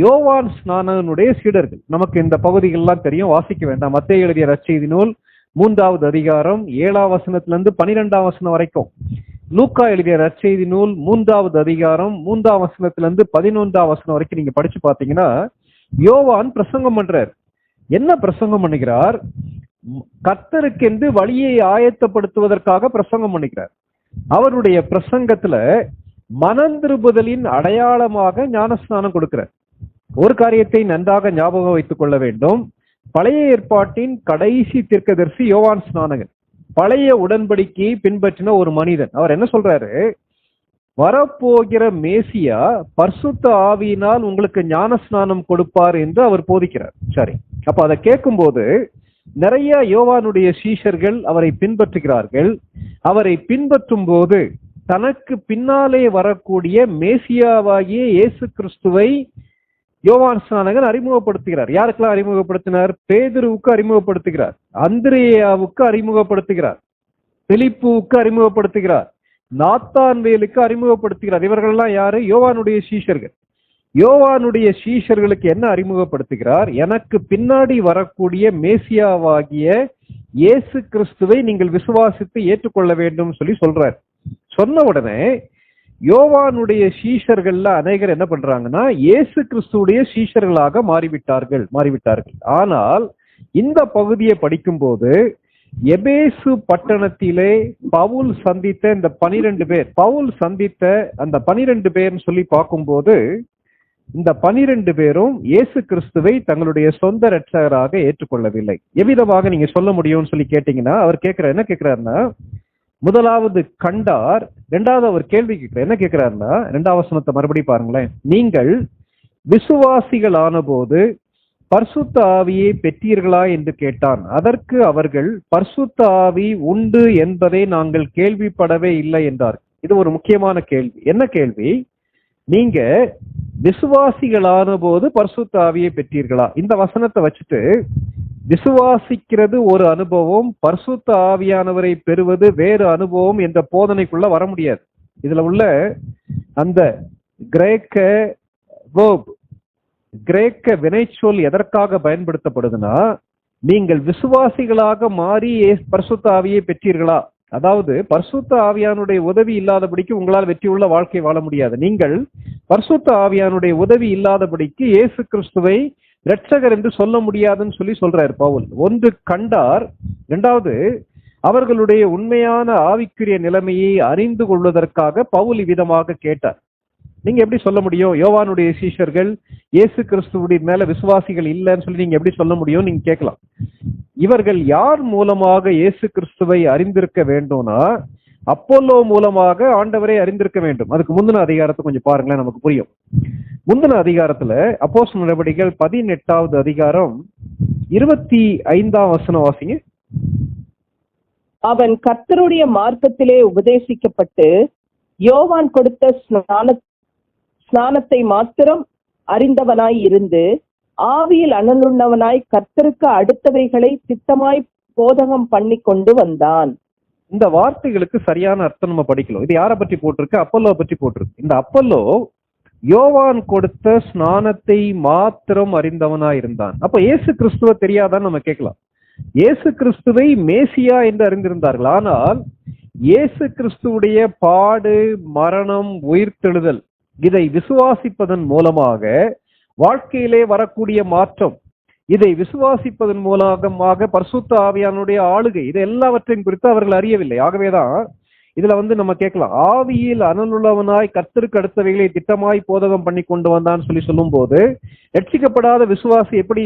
யோவான் ஸ்நானகனுடைய சீடர்கள். நமக்கு இந்த பகுதிகள்லாம் தெரியும், வாசிக்க வேண்டாம். மத்தேயு எழுதிய நற்செய்தி நூல் 3வது அதிகாரம் 7ஆம் வசனத்திலிருந்து 12ஆம் வசனம் வரைக்கும், லூக்கா எழுதிய நற்செய்தி நூல் 3வது அதிகாரம் 3ஆம் வசனத்திலிருந்து 11ஆம் வசனம் வரைக்கும் நீங்க படிச்சு பாத்தீங்கன்னா, யோவான் பிரசங்கம் பண்றார். என்ன பிரசங்கம் பண்ணுகிறார்? கர்த்தருக்கென்று வழியை ஆயத்தப்படுத்துவதற்காக பிரசங்கம் பண்ணுகிறார். அவருடைய பிரசங்கத்துல மனந்திருபுதலின் அடையாளமாக ஞானஸ்நானம் கொடுக்கிறார். ஒரு காரியத்தை நன்றாக ஞாபகம் வைத்துக் கொள்ள வேண்டும். பழைய ஏற்பாட்டின் கடைசி தீர்க்கதரிசி யோவான் ஸ்நானகன். பழைய உடன்படிக்கையை பின்பற்றின ஒரு மனிதன். அவர் என்ன சொல்றாரு? வரப்போகிற மேசியா பரிசுத்த ஆவியினால் உங்களுக்கு ஞானஸ்நானம் கொடுப்பார் என்று அவர் போதிக்கிறார். சரி, அப்ப அதை கேட்கும் போது நிறைய யோவானுடைய சீஷர்கள் அவரை பின்பற்றுகிறார்கள். அவரை பின்பற்றும் போது தனக்கு பின்னாலே வரக்கூடிய மேசியாவாகிய இயேசு கிறிஸ்துவை யோவான் ஸ்நானகன் அறிமுகப்படுத்துகிறார். யாருக்கெல்லாம் அறிமுகப்படுத்தினார்? பேதுருவுக்கு அறிமுகப்படுத்துகிறார், அந்திரேயாவுக்கு அறிமுகப்படுத்துகிறார், பிலிப்புவுக்கு அறிமுகப்படுத்துகிறார், நாத்தான்வேலுக்கு அறிமுகப்படுத்துகிறார். இவர்கள் எல்லாம் யாரு? யோவானுடைய சீஷர்கள். யோவானுடைய சீஷர்களுக்கு என்ன அறிமுகப்படுத்துகிறார்? எனக்கு பின்னாடி வரக்கூடிய மேசியாவாகிய இயேசு கிறிஸ்துவை நீங்கள் விசுவாசித்து ஏற்றுக்கொள்ள வேண்டும் சொல்லி சொல்றார். சொன்ன உடனே யோவானுடைய சீஷர்கள்ல அநேகர் என்ன பண்றாங்கன்னா, இயேசு கிறிஸ்துடைய சீஷர்களாக மாறிவிட்டார்கள். ஆனால் இந்த பகுதியை படிக்கும் போது எபேசு பட்டணத்திலே பவுல் சந்தித்த இந்த 12 பேர், பவுல் சந்தித்த அந்த 12 பேர் சொல்லி பார்க்கும்போது, இந்த 12 பேரும் இயேசு கிறிஸ்துவை தங்களுடைய சொந்த இரட்சகராக ஏற்றுக்கொள்ளவில்லை. எவ்விதமாக நீங்க சொல்ல முடியும்னு சொல்லி கேட்டீங்கன்னா, அவர் என்ன கேட்கிறாருன்னா, முதலாவது கண்டார். இரண்டாவது அவர் கேள்வி கேட்கிறார். என்ன கேட்கிறாருன்னா, 2ஆம் வசனத்தை மறுபடியும் பாருங்களேன். நீங்கள் விசுவாசிகளான போது பரிசுத்த ஆவியை பெற்றீர்களா என்று கேட்டான். அதற்கு அவர்கள், பரிசுத்த ஆவி உண்டு என்பதை நாங்கள் கேள்விப்படவே இல்லை என்றார். இது ஒரு முக்கியமான கேள்வி. என்ன கேள்வி? நீங்க விசுவாசிகளான போது பரிசுத்த ஆவியை பெற்றீர்களா? இந்த வசனத்தை வச்சுட்டு விசுவாசிக்கிறது ஒரு அனுபவம், பரிசுத்த ஆவியானவரை பெறுவது வேறு அனுபவம் என்ற போதனைக்குள்ள வர முடியாது. இதுல உள்ள அந்த கிரேக்க வினைச்சொல் எதற்காக பயன்படுத்தப்படுதுன்னா, நீங்கள் விசுவாசிகளாக மாறி பரிசுத்த ஆவியை பெற்றீர்களா? அதாவது பரிசுத்த ஆவியானுடைய உதவி இல்லாதபடிக்கு உங்களால் வெற்றியுள்ள வாழ்க்கை வாழ முடியாது. நீங்கள் பரிசுத்த ஆவியானுடைய உதவி இல்லாதபடிக்கு இயேசு கிறிஸ்துவை இரட்சகர் என்று சொல்ல முடியாதுன்னு சொல்றார் பவுல். ஒன்று கண்டார், இரண்டாவது அவர்களுடைய உண்மையான ஆவிக்குரிய நிலைமையை அறிந்து கொள்வதற்காக பவுல் இவ்விதமாக கேட்டார். நீங்க எப்படி சொல்ல முடியும் யோவானுடைய சீஷர்கள் இயேசு கிறிஸ்துவுடைய மேல விசுவாசிகள் இல்லைன்னு சொல்லி நீங்க எப்படி சொல்ல முடியும் நீங்க கேட்கலாம். இவர்கள் யார் மூலமாக இயேசு கிறிஸ்துவை அறிந்திருக்க வேண்டும்னா அப்போலோ மூலமாக ஆண்டவரை அறிந்திருக்க வேண்டும். அதுக்கு முந்தின அதிகாரத்தை கொஞ்சம் பாருங்களேன், நமக்கு புரியும். முந்தின அதிகாரத்துல அப்போஸ்தலர் நடவடிக்கைகள் 18வது அதிகாரம் 25ஆம் வசனம் வாசிங்க. அவன் கர்த்தருடைய மார்க்கத்திலே உபதேசிக்கப்பட்டு யோவான் கொடுத்த ஸ்நானத்தை மாத்திரம் அறிந்தவனாய் இருந்து ஆவியில் அனலுள்ளவனாய் கர்த்தருக்கு அடுத்தவைகளை சித்தமாய் போதகம் பண்ணி கொண்டு வந்தான். இந்த வார்த்தைகளுக்கு சரியான அர்த்தம் நம்ம படிக்கலாம். இது யாரை பற்றி போட்டிருக்கு? அப்பல்லோ பற்றி போட்டிருக்கு. இந்த அப்பல்லோ யோவான் கொடுத்த ஸ்நானத்தை மாத்திரம் அறிந்தவனாய் இருந்தான். அப்ப இயேசு கிறிஸ்துவ தெரியாதான்னு நம்ம கேட்கலாம். இயேசு கிறிஸ்துவை மேசியா என்று அறிந்திருந்தார்கள். ஆனால் இயேசு கிறிஸ்துவுடைய பாடு, மரணம், உயிர்த்தெழுதல் இதை விசுவாசிப்பதன் மூலமாக வாழ்க்கையிலே வரக்கூடிய மாற்றம், இதை விசுவாசிப்பதன் மூலமாக பரிசுத்த ஆவியானுடைய ஆளுகை, இது எல்லாவற்றையும் குறித்து அவர்கள் அறியவில்லை. ஆகவேதான் இதுல நம்ம கேட்கலாம், ஆவியில் அனலுள்ளவனாய் கர்த்தருக்கு அடுத்தவைகளை திட்டமாய் போதகம் பண்ணி கொண்டு வந்தான்னு சொல்லும் போது ரட்சிக்கப்படாத விசுவாசி எப்படி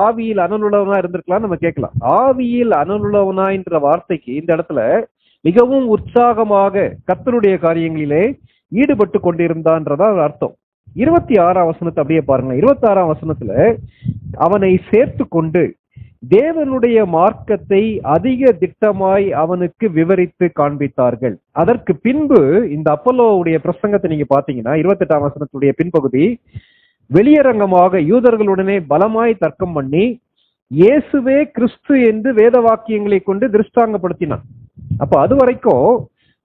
ஆவியில் அனலுள்ளவனா இருந்திருக்கலாம் நம்ம கேட்கலாம். ஆவியில் அனலுள்ளவனாய் என்ற வார்த்தைக்கு இந்த இடத்துல மிகவும் உற்சாகமாக கர்த்தருடைய காரியங்களிலே ஈடுபட்டு கொண்டிருந்தான்றதா அர்த்தம். 26ஆம் வசனத்தை அப்படியே பாருங்க. 26ஆம் வசனத்துல அவனை சேர்த்து கொண்டு தேவனுடைய மார்க்கத்தை அதிக திட்டமாய் அவனுக்கு விவரித்து காண்பித்தார்கள். அதற்கு பின்பு இந்த அப்பல்லோவுடைய பிரசங்கத்தை நீங்க பாத்தீங்கன்னா 28ஆம் வசனத்துடைய பின்பகுதி, வெளியரங்கமாக யூதர்களுடனே பலமாய் தர்க்கம் பண்ணி இயேசுவே கிறிஸ்து என்று வேத வாக்கியங்களை கொண்டு திருஷ்டாங்கப்படுத்தினான். அப்ப அது வரைக்கும்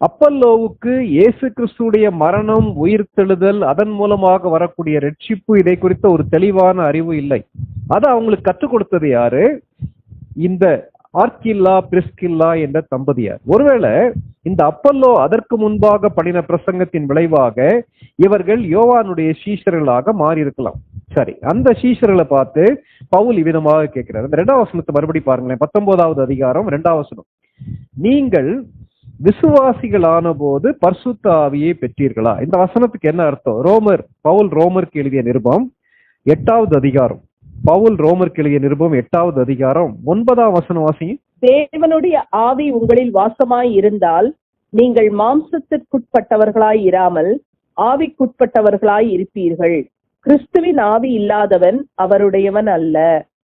அப்பல்லோவுக்கு இயேசு கிறிஸ்துடைய மரணம், உயிர்த்தெழுதல், அதன் மூலமாக வரக்கூடிய ரட்சிப்பு, இதை குறித்த ஒரு தெளிவான அறிவு இல்லை. அதை அவங்களுக்கு கற்றுக் கொடுத்தது யாரு? இந்த ஆர்க்கில்லா பிரிஸ்கில்லா என்ற தம்பதியார். ஒருவேளை இந்த அப்பல்லோ அதற்கு முன்பாக பண்ணின பிரசங்கத்தின் விளைவாக இவர்கள் யோவானுடைய சீஷர்களாக மாறி இருக்கலாம். சரி, அந்த சீஷர்களை பார்த்து பவுல் இவ்விதமாக கேட்கிறார். அந்த 2ஆம் வசனத்தை மறுபடி பாருங்களேன். 19வது அதிகாரம் 2ஆம் வசனம். நீங்கள் விசுவாசிகளான போது பரிசுத்த ஆவியை பெற்றீர்களா? இந்த வசனத்துக்கு என்ன அர்த்தம்? பவுல் ரோமருக்கு எழுதிய நிருபம் 8வது அதிகாரம், பவுல் ரோமருக்கு எழுதிய நிருபம் 8வது அதிகாரம் 9ஆம் வசனம் வாசிங்க. தேவனுடைய ஆவி உங்களில் வாசமாய் இருந்தால் நீங்கள் மாம்சத்திற்குட்பட்டவர்களாய் இராமல் ஆவிக்குட்பட்டவர்களாய் இருப்பீர்கள். கிறிஸ்துவின் ஆவி இல்லாதவன் அவருடையவன் அல்ல.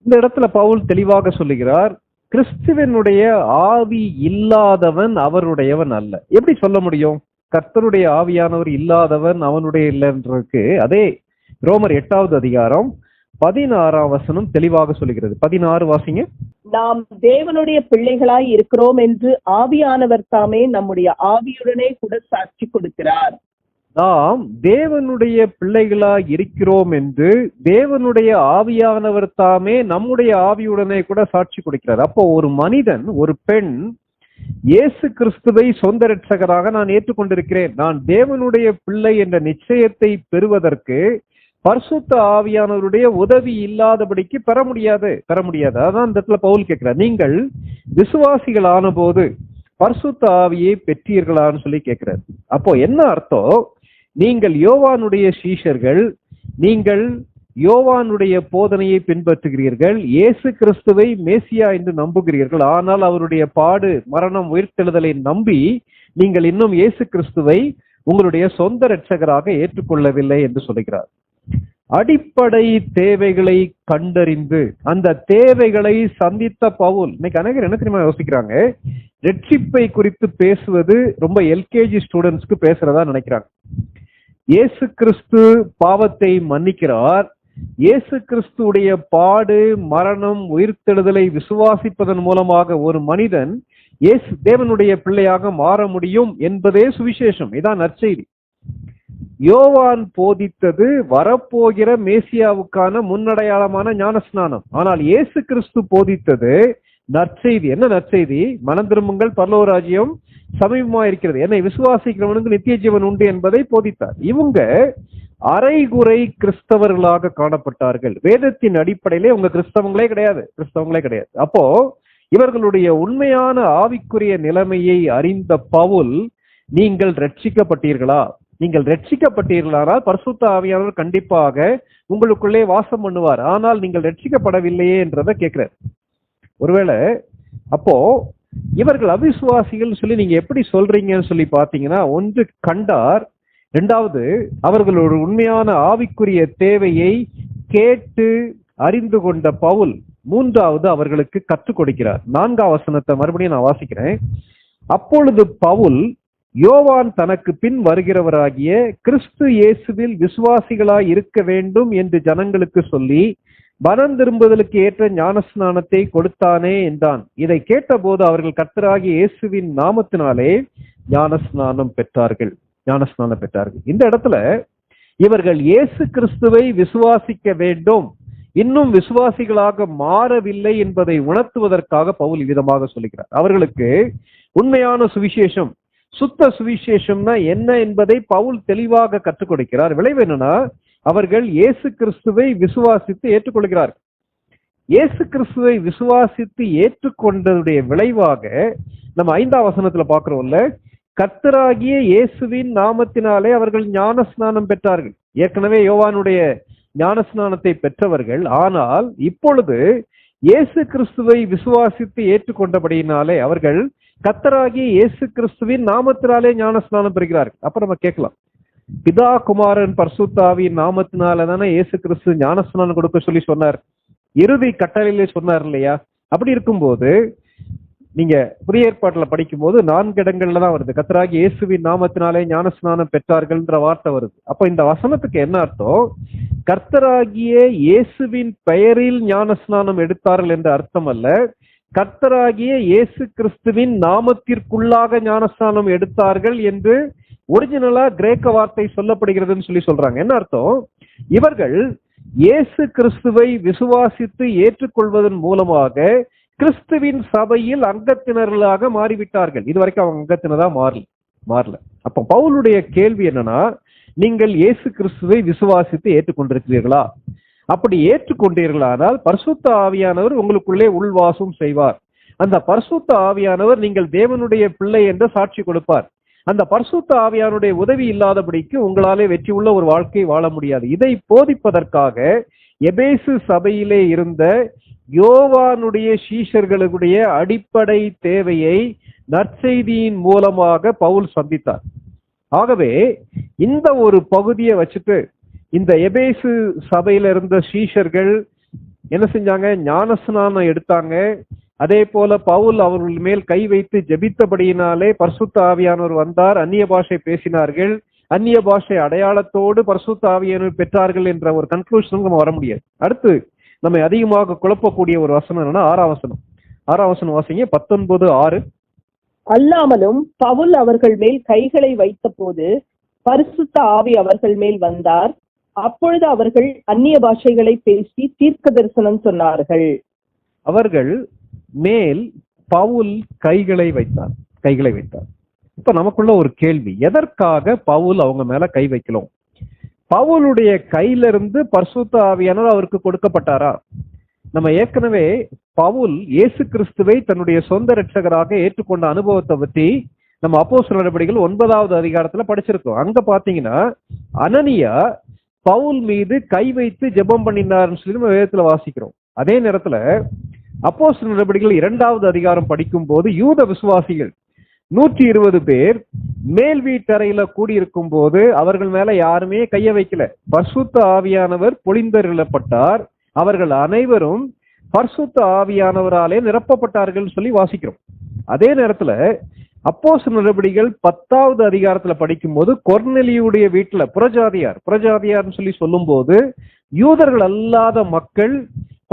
இந்த இடத்துல பவுல் தெளிவாக சொல்லுகிறார், கிறிஸ்துவனுடைய ஆவி இல்லாதவன் அவருடையவன் அல்ல. எப்படி சொல்ல முடியும்? கர்த்தருடைய ஆவியானவர் இல்லாதவன் அவனுடைய இல்லைன்றதுக்கு அதே ரோமர் 8வது அதிகாரம் 16ஆம் வசனம் தெளிவாக சொல்லுகிறது. 16 வாசிங்க. நாம் தேவனுடைய பிள்ளைகளாய் இருக்கிறோம் என்று ஆவியானவர் தாமே நம்முடைய ஆவியுடனே கூட சாட்சி கொடுக்கிறார். நாம் தேவனுடைய பிள்ளைகளாய் இருக்கிறோம் என்று தேவனுடைய ஆவியானவர் தாமே நம்முடைய ஆவியுடனே கூட சாட்சி கொடுக்கிறார். அப்போ ஒரு மனிதன், ஒரு பெண் இயேசு கிறிஸ்துவை சொந்த இரட்சகராக நான் ஏற்றுக்கொண்டிருக்கிறேன், நான் தேவனுடைய பிள்ளை என்ற நிச்சயத்தை பெறுவதற்கு பரிசுத்த ஆவியானவருடைய உதவி இல்லாதபடிக்கு பெற முடியாது. அதான் இந்த இடத்துல பவுல் கேட்கிறார், நீங்கள் விசுவாசிகள் ஆன போது பரிசுத்த ஆவியை பெற்றீர்களான்னு சொல்லி கேட்கிறார். அப்போ என்ன அர்த்தம்? நீங்கள் யோவானுடைய சீஷர்கள், நீங்கள் யோவானுடைய போதனையை பின்பற்றுகிறீர்கள், இயேசு கிறிஸ்துவை மேசியா என்று நம்புகிறீர்கள். ஆனால் அவருடைய பாடு, மரணம், உயிர்த்தெழுதலை நம்பி நீங்கள் இன்னும் இயேசு கிறிஸ்துவை உங்களுடைய சொந்த இரட்சகராக ஏற்றுக்கொள்ளவில்லை என்று சொல்கிறார். அடிப்படை தேவைகளை கண்டறிந்து அந்த தேவைகளை சந்தித்த பவுல், இன்னைக்கு அநேகர் என்ன தெரியுமா யோசிக்கிறாங்க, ரட்சிப்பை குறித்து பேசுவது ரொம்ப எல்கேஜி ஸ்டூடெண்ட்ஸ்க்கு பேசுறதா நினைக்கிறாங்க. இயேசு கிறிஸ்து பாவத்தை மன்னிக்கிறார், இயேசு கிறிஸ்துடைய பாடு, மரணம், உயிர்த்தெழுதலை விசுவாசிப்பதன் மூலமாக ஒரு மனிதன் தேவனுடைய பிள்ளையாக மாற முடியும் என்பதே சுவிசேஷம். இதான் நற்செய்தி. யோவான் போதித்தது வரப்போகிற மேசியாவுக்கான முன்னடையாளமான ஞானஸ்நானம். ஆனால் இயேசு கிறிஸ்து போதித்தது நற்செய்தி. என்ன நற்செய்தி? மனம் திரும்புங்கள், பரலோக ராஜ்யம் சமீபமா இருக்கிறது, என்னை விசுவாசிக்கிறவனுக்கு நித்திய ஜீவன் உண்டு என்பதை போதித்தார். இவங்க அரைகுறை கிறிஸ்தவர்களாக காணப்பட்டார்கள். வேதத்தின் அடிப்படையிலே உங்க கிறிஸ்தவங்களே கிடையாது. அப்போ இவர்களுடைய உண்மையான ஆவிக்குரிய நிலைமையை அறிந்த பவுல், நீங்கள் ரட்சிக்கப்பட்டீர்களா? நீங்கள் ரட்சிக்கப்பட்டீர்களானால் பரிசுத்த ஆவியானவர் கண்டிப்பாக உங்களுக்குள்ளே வாசம் பண்ணுவார். ஆனால் நீங்கள் ரட்சிக்கப்படவில்லையே என்றதை கேட்கிறார். ஒருவேளை அப்போ இவர்கள் அவிசுவாசிகள் சொல்லி நீங்க எப்படி சொல்றீங்கன்னு சொல்லி பாத்தீங்கன்னா, ஒன்று கண்டார், இரண்டாவது அவர்களோட உண்மையான ஆவிக்குரிய தேவையை கேட்டு அறிந்து கொண்ட பவுல், மூன்றாவது அவர்களுக்கு கற்றுக் கொடுக்கிறார். 4ஆம் வசனத்தை மறுபடியும் நான் வாசிக்கிறேன். அப்பொழுது பவுல், யோவான் தனக்கு பின் வருகிறவராகிய கிறிஸ்து இயேசுவில் விசுவாசிகளாய் இருக்க வேண்டும் என்று ஜனங்களுக்கு சொல்லி மனம் திரும்புதலுக்கு ஏற்ற ஞானஸ்நானத்தை கொடுத்தானே என்றான். இதை கேட்டபோது அவர்கள் கர்த்தராகிய இயேசுவின் நாமத்தினாலே ஞானஸ்நானம் பெற்றார்கள். இந்த இடத்துல இவர்கள் இயேசு கிறிஸ்துவை விசுவாசிக்க வேண்டும், இன்னும் விசுவாசிகளாக மாறவில்லை என்பதை உணர்த்துவதற்காக பவுல் விதமாக சொல்லுகிறார். அவர்களுக்கு உண்மையான சுவிசேஷம், சுத்த சுவிசேஷம்னா என்ன என்பதை பவுல் தெளிவாக கற்றுக் கொடுக்கிறார். விளைவு என்னன்னா, அவர்கள் இயேசு கிறிஸ்துவை விசுவாசித்து ஏற்றுக்கொள்கிறார்கள். இயேசு கிறிஸ்துவை விசுவாசித்து ஏற்றுக்கொண்டதுடைய விளைவாக நம்ம 5ஆம் வசனத்துல பாக்குறோம்ல, கர்த்தராகிய இயேசுவின் நாமத்தினாலே அவர்கள் ஞானஸ்நானம் பெற்றார்கள். ஏற்கனவே யோவானுடைய ஞானஸ்நானத்தை பெற்றவர்கள், ஆனால் இப்பொழுது இயேசு கிறிஸ்துவை விசுவாசித்து ஏற்றுக்கொண்டபடியினாலே அவர்கள் கர்த்தராகிய இயேசு கிறிஸ்துவின் நாமத்தினாலே ஞானஸ்நானம் பெறுகிறார்கள். அப்ப நம்ம கேட்கலாம், பிதா குமாரன் பரிசுத்த ஆவியின் நாமத்தினால தானே இயேசு கிறிஸ்து ஞானஸ்நானம் கொடுக்க சொல்லி சொன்னார், இறுதி கட்டளையிலே சொன்னார் இல்லையா? அப்படி இருக்கும்போது நீங்க புதிய ஏற்பாட்டுல படிக்கும் போது 4 இடங்கள்ல தான் வருது, கர்த்தராகிய இயேசுவின் நாமத்தினாலே ஞானஸ்நானம் பெற்றார்கள்ன்ற வார்த்தை வருது. அப்ப இந்த வசனத்துக்கு என்ன அர்த்தம்? கர்த்தராகிய இயேசுவின் பெயரில் ஞானஸ்நானம் எடுத்தார்கள் என்ற அர்த்தம் அல்ல, கர்த்தராகிய இயேசு கிறிஸ்துவின் நாமத்திற்குள்ளாக ஞானஸ்நானம் எடுத்தார்கள் என்று ஒரிஜினலா கிரேக்க வார்த்தை சொல்லப்படுகிறதுன்னு சொல்லி சொல்றாங்க. என்ன அர்த்தம்? இவர்கள் இயேசு கிறிஸ்துவை விசுவாசித்து ஏற்றுக்கொள்வதன் மூலமாக கிறிஸ்துவின் சபையில் அங்கத்தினர்களாக மாறிவிட்டார்கள். இதுவரைக்கும் அவங்க அங்கத்தினரா மாறல. அப்ப பவுலுடைய கேள்வி என்னன்னா, நீங்கள் இயேசு கிறிஸ்துவை விசுவாசித்து ஏற்றுக்கொண்டிருக்கிறீர்களா? அப்படி ஏற்றுக்கொண்டீர்களானால் பரிசுத்த ஆவியானவர் உங்களுக்குள்ளே உள்வாசம் செய்வார். அந்த பரிசுத்த ஆவியானவர் நீங்கள் தேவனுடைய பிள்ளை என்று சாட்சி கொடுப்பார். அந்த பரிசுத்த ஆவியானுடைய உதவி இல்லாதபடிக்கு உங்களாலே வெற்றி உள்ள ஒரு வாழ்க்கை வாழ முடியாது. இதை போதிப்பதற்காக எபேசு சபையிலே இருந்த யோவானுடைய சீஷர்களுடைய அடிப்படை தேவையை நற்செய்தியின் மூலமாக பவுல் சந்தித்தார். ஆகவே இந்த ஒரு பகுதியை வச்சுட்டு இந்த எபேசு சபையில இருந்த சீஷர்கள் என்ன செஞ்சாங்க? ஞானஸ்நானம் எடுத்தாங்க. அதே போல பவுல் அவர்கள் மேல் கை வைத்து ஜெபித்தபடியினாலே பரிசுத்த ஆவியானவர் வந்தார், அந்நிய பாஷை பேசினார்கள், அந்நிய பாஷை அடையாளத்தோடு பரிசுத்த ஆவியானவர் பெற்றார்கள் என்ற ஒரு கன்க்ளூஷனுக்கு நம்ம வர முடியாது. அடுத்து நம்மை அதிகமாக குழப்பக்கூடிய ஒரு வசனம் என்னன்னா 6ஆம் வசனம். 6ஆம் வசனம் வாசிங்க, 19:6. அல்லாமலும் பவுல் அவர்கள் மேல் கைகளை வைத்த போது பரிசுத்த ஆவி அவர்கள் மேல் வந்தார். அப்பொழுது அவர்கள் அந்நிய பாஷைகளை பேசி தீர்க்க தரிசனம் சொன்னார்கள். அவர்கள் மேல் பவுல் கைகளை வைத்தார். இப்ப நமக்குள்ள ஒரு கேள்வி, எதற்காக பவுல் அவங்க மேல கை வைக்கலாம்? பவுலுடைய கையிலிருந்து பரிசுத்த ஆவியானவர் அவருக்கு கொடுக்கப்பட்டாரா? நம்ம ஏற்கனவே பவுல் இயேசு கிறிஸ்துவை தன்னுடைய சொந்த இரட்சகராக ஏற்றுக்கொண்ட அனுபவத்தை பற்றி நம்ம அப்போஸ்தலர் நடவடிக்கைகள் 9ஆவது அதிகாரத்துல படிச்சிருக்கோம். அங்க பாத்தீங்கன்னா அனனியா பவுல் மீது கை வைத்து ஜெபம் பண்ணினார்னு சொல்லி நம்ம வேதத்துல வாசிக்கிறோம். அதே நேரத்துல அப்போஸ்தலர் நடவடிக்கைகள் 2ஆவது அதிகாரம் படிக்கும் போது யூத விசுவாசிகள் 120 பேர் மேல் வீட்டறையில கூடியிருக்கும் போது அவர்கள் மேல யாருமே கைய வைக்கல. பரிசுத்த ஆவியானவர் பொழிந்தருளப்பட்டார். அவர்கள் அனைவரும் பரிசுத்த ஆவியானவராலே நிரப்பப்பட்டார்கள் சொல்லி வாசிக்கிறோம். அதே நேரத்துல அப்போஸ்தலர் நடவடிக்கைகள் 10ஆவது அதிகாரத்துல படிக்கும் போது கொர்நேலியுடைய வீட்டுல புறஜாதியார்னு சொல்லி சொல்லும் போது யூதர்கள் அல்லாத மக்கள்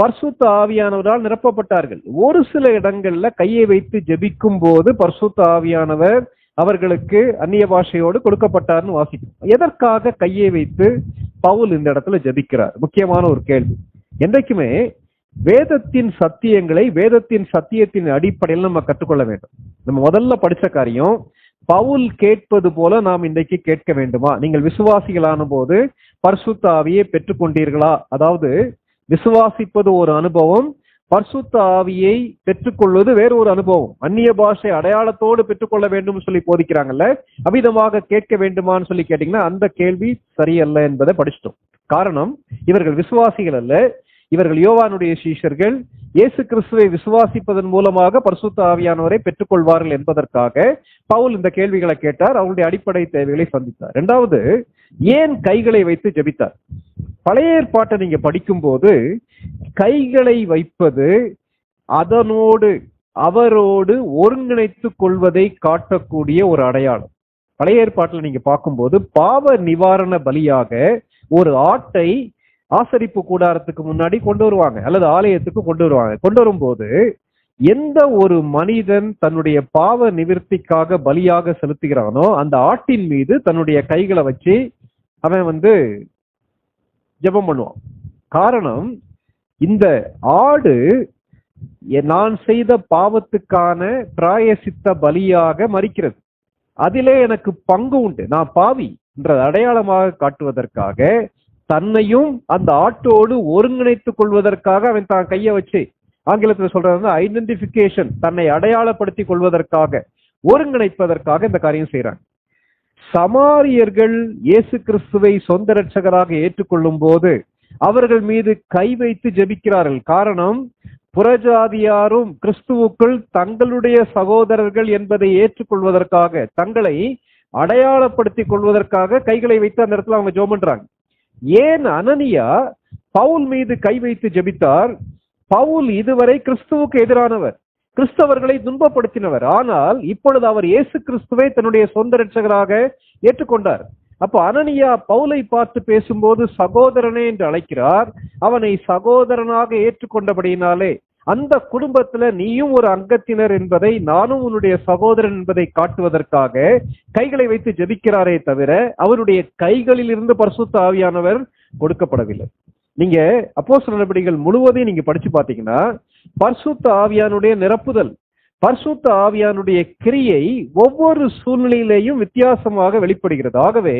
பரிசுத்த ஆவியானவரால் நிரப்பப்பட்டார்கள். ஒரு சில இடங்கள்ல கையை வைத்து ஜெபிக்கும் போது பரிசுத்த ஆவியானவர் அவர்களுக்கு அந்நிய பாஷையோடு கொடுக்கப்பட்டார்னு வாசிக்கும். எதற்காக கையை வைத்து பவுல் இந்த இடத்துல ஜெபிக்கிறார்? முக்கியமான ஒரு கேள்வி. என்றைக்குமே வேதத்தின் சத்தியங்களை வேதத்தின் சத்தியத்தின் அடிப்படையில் நம்ம கற்றுக்கொள்ள வேண்டும். நம்ம முதல்ல படிச்ச காரியம், பவுல் கேட்பது போல நாம் இன்றைக்கு கேட்க வேண்டுமா? நீங்கள் விசுவாசிகளான போது பரிசுத்த ஆவியை பெற்றுக்கொண்டீர்களா? அதாவது விசுவாசிப்பது ஒரு அனுபவம், பரிசுத்த ஆவியை பெற்றுக்கொள்வது வேறு ஒரு அனுபவம். அந்நிய பாஷை அடையாளத்தோடு பெற்றுக்கொள்ள வேண்டும் சொல்லி போதிக்கிறாங்கல்ல, அவிதமாக கேட்க வேண்டுமான்னு சொல்லி கேட்டீங்கன்னா அந்த கேள்வி சரியல்ல என்பதை படிச்சிட்டோம். காரணம், இவர்கள் விசுவாசிகள் அல்ல, இவர்கள் யோவானுடைய சீஷர்கள். இயேசு கிறிஸ்துவை விசுவாசிப்பதன் மூலமாக பரிசுத்த ஆவியானவரை பெற்றுக்கொள்வார்கள் என்பதற்காக பவுல் இந்த கேள்விகளை கேட்டார், அவருடைய அடிப்படை தேவைகளை சந்தித்தார். இரண்டாவது, ஏன் கைகளை வைத்து ஜெபித்தார்? பழைய ஏற்பாட்டை நீங்க படிக்கும் போது கைகளை வைப்பது அதனோடு அவரோடு ஒருங்கிணைத்துக் கொள்வதை காட்டக்கூடிய ஒரு அடையாளம். பழைய ஏற்பாட்டில் நீங்க பார்க்கும்போது பாவ நிவாரண பலியாக ஒரு ஆட்டை ஆசரிப்பு கூடாரத்துக்கு முன்னாடி கொண்டு வருவாங்க, அல்லது ஆலயத்துக்கு கொண்டு வருவாங்க. கொண்டு வரும்போது எந்த ஒரு மனிதன் தன்னுடைய பாவ நிவர்த்திக்காக பலியாக செலுத்துகிறானோ அந்த ஆட்டின் மீது தன்னுடைய கைகளை வச்சு அவன் ஜெபம் பண்ணுவான். காரணம், இந்த ஆடு நான் செய்த பாவத்துக்கான பிராயசித்த பலியாக மரிக்கிறது, அதிலே எனக்கு பங்கு உண்டு, நான் பாவி என்ற அடையாளமாக காட்டுவதற்காக தன்னையும் அந்த ஆட்டோடு ஒருங்கிணைத்துக் கொள்வதற்காக அவன் தான் கையை வச்சு, ஆங்கிலத்தில் சொல்றது ஐடென்டிபிகேஷன், தன்னை அடையாளப்படுத்திக் கொள்வதற்காக ஒருங்கிணைப்பதற்காக இந்த காரியம் செய்யறாங்க. சமாரியர்கள் இயேசு கிறிஸ்துவை சொந்த இரட்சகராக ஏற்றுக்கொள்ளும் போது அவர்கள் மீது கை வைத்து ஜெபிக்கிறார்கள். காரணம், புறஜாதியாரும் கிறிஸ்துவுக்குள் தங்களுடைய சகோதரர்கள் என்பதை ஏற்றுக்கொள்வதற்காக, தங்களை அடையாளப்படுத்திக் கொள்வதற்காக கைகளை வைத்து அந்த இடத்துல அவங்க ஜெபம் பண்றாங்க. ஏன் அனனியா பவுல் மீது கை வைத்து ஜெபித்தார்? பவுல் இதுவரை கிறிஸ்துவுக்கு எதிரானவர், கிறிஸ்தவர்களை துன்பப்படுத்தினவர். ஆனால் இப்பொழுது அவர் இயேசு கிறிஸ்துவை தன்னுடைய சொந்த இரட்சகராக ஏற்றுக்கொண்டார். அப்போ அனனியா பவுலை பார்த்து பேசும்போது சகோதரனே என்று அழைக்கிறார். அவனை சகோதரனாக ஏற்றுக்கொண்டபடியினாலே அந்த குடும்பத்துல நீயும் ஒரு அங்கத்தினர் என்பதை, நானும் உன்னுடைய சகோதரன் என்பதை காட்டுவதற்காக கைகளை வைத்து ஜெபிக்கிறாரே தவிர அவருடைய கைகளில் இருந்து பரிசுத்த ஆவியானவர் கொடுக்கப்படவில்லை. நீங்க அப்போஸ்தலர் நடபடிகள் முழுவதையும் நீங்க படிச்சு பாத்தீங்கன்னா பரிசுத்த ஆவியானுடைய நிரப்புதல், பரிசுத்த ஆவியானுடைய கிரியை ஒவ்வொரு சூழ்நிலையிலேயும் வித்தியாசமாக வெளிப்படுகிறது. ஆகவே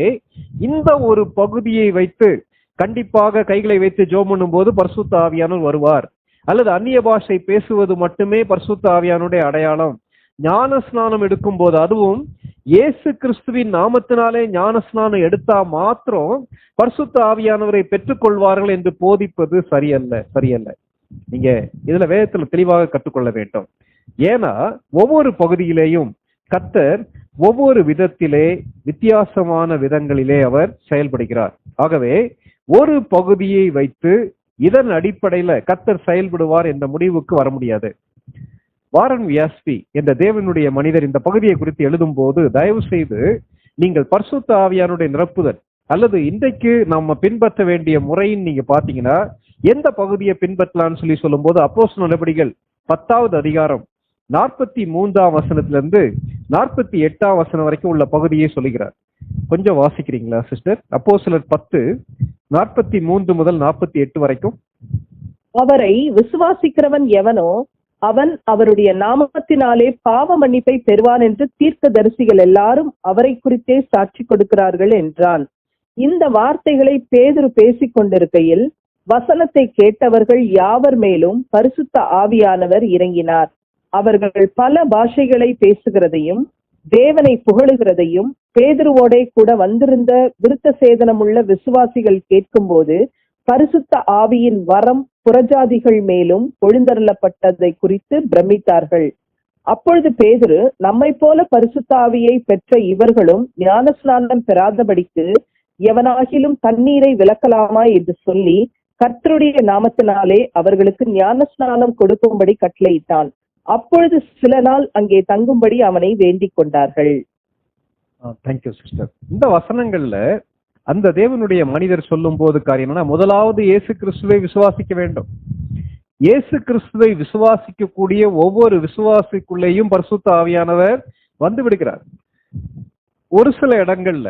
இந்த ஒரு பகுதியை வைத்து கண்டிப்பாக கைகளை வைத்து ஜெபம் பண்ணும் போது பரிசுத்த ஆவியானவர் வருவார், அல்லது அந்நிய பாஷை பேசுவது மட்டுமே பரிசுத்த ஆவியானுடைய அடையாளம். ஞான ஸ்நானம் எடுக்கும் போது, அதுவும் இயேசு கிறிஸ்துவின் நாமத்தினாலே ஞான ஸ்நானம் எடுத்தா மாத்திரம் பரிசுத்த ஆவியானவரை பெற்றுக்கொள்வார்கள் என்று போதிப்பது சரியல்ல. நீங்க இதுல வேதத்துல தெளிவாக கற்றுக்கொள்ள வேண்டும். ஏன்னா ஒவ்வொரு பகுதியிலேயும் கர்த்தர் ஒவ்வொரு விதத்திலே வித்தியாசமான விதங்களிலே அவர் செயல்படுகிறார். ஆகவே ஒரு பகுதியை வைத்து இதன் அடிப்படையில கர்த்தர் செயல்படுவார் என்ற முடிவுக்கு வர முடியாது. வாரன் வியாஸ்பி என்ற தேவனுடைய மனிதர் இந்த பகுதியை குறித்து எழுதும் போது, தயவு செய்து நீங்கள் பரிசுத்த ஆவியானுடைய நிரப்புதல் அல்லது இன்றைக்கு நம்ம பின்பற்ற வேண்டிய முறைன்னு நீங்க பாத்தீங்கன்னா எந்த பகுதியை பின்பற்றலாம்னு சொல்லும் போது அப்போஸ்தலர் நடபடிகள் 10வது அதிகாரம் 43ஆம் வசனத்திலிருந்து 48ஆம் வசனம் வரைக்கும் உள்ள பகுதியை சொல்லுகிறார். கொஞ்சம் வாசிக்கிறீங்களா சிஸ்டர்? அப்போஸ்தலர் 10:43 முதல் 48 வரைக்கும். அவரை விசுவாசிக்கிறவன் எவனோ அவன் அவருடைய நாமத்தினாலே பாவ மன்னிப்பை பெறுவான் என்று தீர்க்கதரிசிகள் எல்லாரும் அவரை குறித்தே சாட்சி கொடுக்கிறார்கள் என்றான். இந்த வார்த்தைகளை பேதுரு பேசிக் கொண்டிருக்கையில் வசனத்தை கேட்டவர்கள் யாவர் மேலும் பரிசுத்த ஆவியானவர் இறங்கினார். அவர்கள் பல பாஷைகளை பேசுகிறதையும் தேவனை புகழுகிறதையும் பேதுருவோடே கூட வந்திருந்த விருத்த சேதனமுள்ள விசுவாசிகள் கேட்கும்போது பரிசுத்த ஆவியின் வரம் புறஜாதிகள் மேலும் பொழிந்தருளப்பட்டதை குறித்து பிரமித்தார்கள். அப்பொழுது பேதுரு, நம்மை போல பரிசுத்த ஆவியை பெற்ற இவர்களும் ஞானஸ்நானம் பெறாதபடிக்கு எவனாகிலும் தண்ணீரை விலக்கலாமா என்று சொல்லி கர்த்தருடைய நாமத்தினாலே அவர்களுக்கு ஞானஸ்நானம் கொடுக்கும்படி கட்டளையிட்டான். அப்பொழுது சில நாள் அங்கே தங்கும்படி அவனை வேண்டிக் கொண்டார்கள். Thank you sister. இந்த வசனங்கள்ல அந்த தேவனுடைய மனிதர் சொல்லும் போது காரியம், முதலாவது இயேசு கிறிஸ்துவை விசுவாசிக்க வேண்டும். இயேசு கிறிஸ்துவை விசுவாசிக்கக்கூடிய ஒவ்வொரு விசுவாசிக்குள்ளேயும் பரிசுத்த ஆவியானவர் வந்து விடுகிறார். ஒரு சில இடங்கள்ல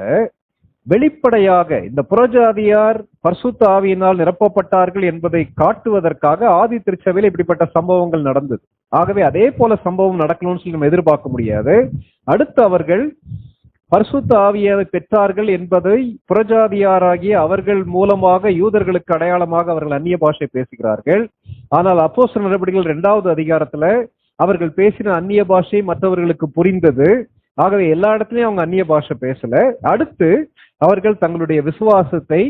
வெளிப்படையாக இந்த புறஜாதியார் பரிசுத்த ஆவியினால் நிரப்பப்பட்டார்கள் என்பதை காட்டுவதற்காக ஆதி திருச்சபையில் இப்படிப்பட்ட சம்பவங்கள் நடந்தது. ஆகவே அதே போல சம்பவம் நடக்கணும்னு சொல்லி நம்ம எதிர்பார்க்க முடியாது. அடுத்து அவர்கள் பரிசுத்த ஆவியை பெற்றார்கள் என்பதை புறஜாதியாராகிய அவர்கள் மூலமாக யூதர்களுக்கு அடையாளமாக அவர்கள் அந்நிய பாஷை பேசுகிறார்கள். ஆனால் அப்போஸ்தலர் நடவடிக்கைகள் 2வது அதிகாரத்துல அவர்கள் பேசின அந்நிய பாஷை மற்றவர்களுக்கு புரிந்தது. ஆகவே எல்லா இடத்துலயும் அவங்க அந்நிய பாஷை பேசல. அடுத்து அவர்கள் தங்களுடைய விசுவாசத்தை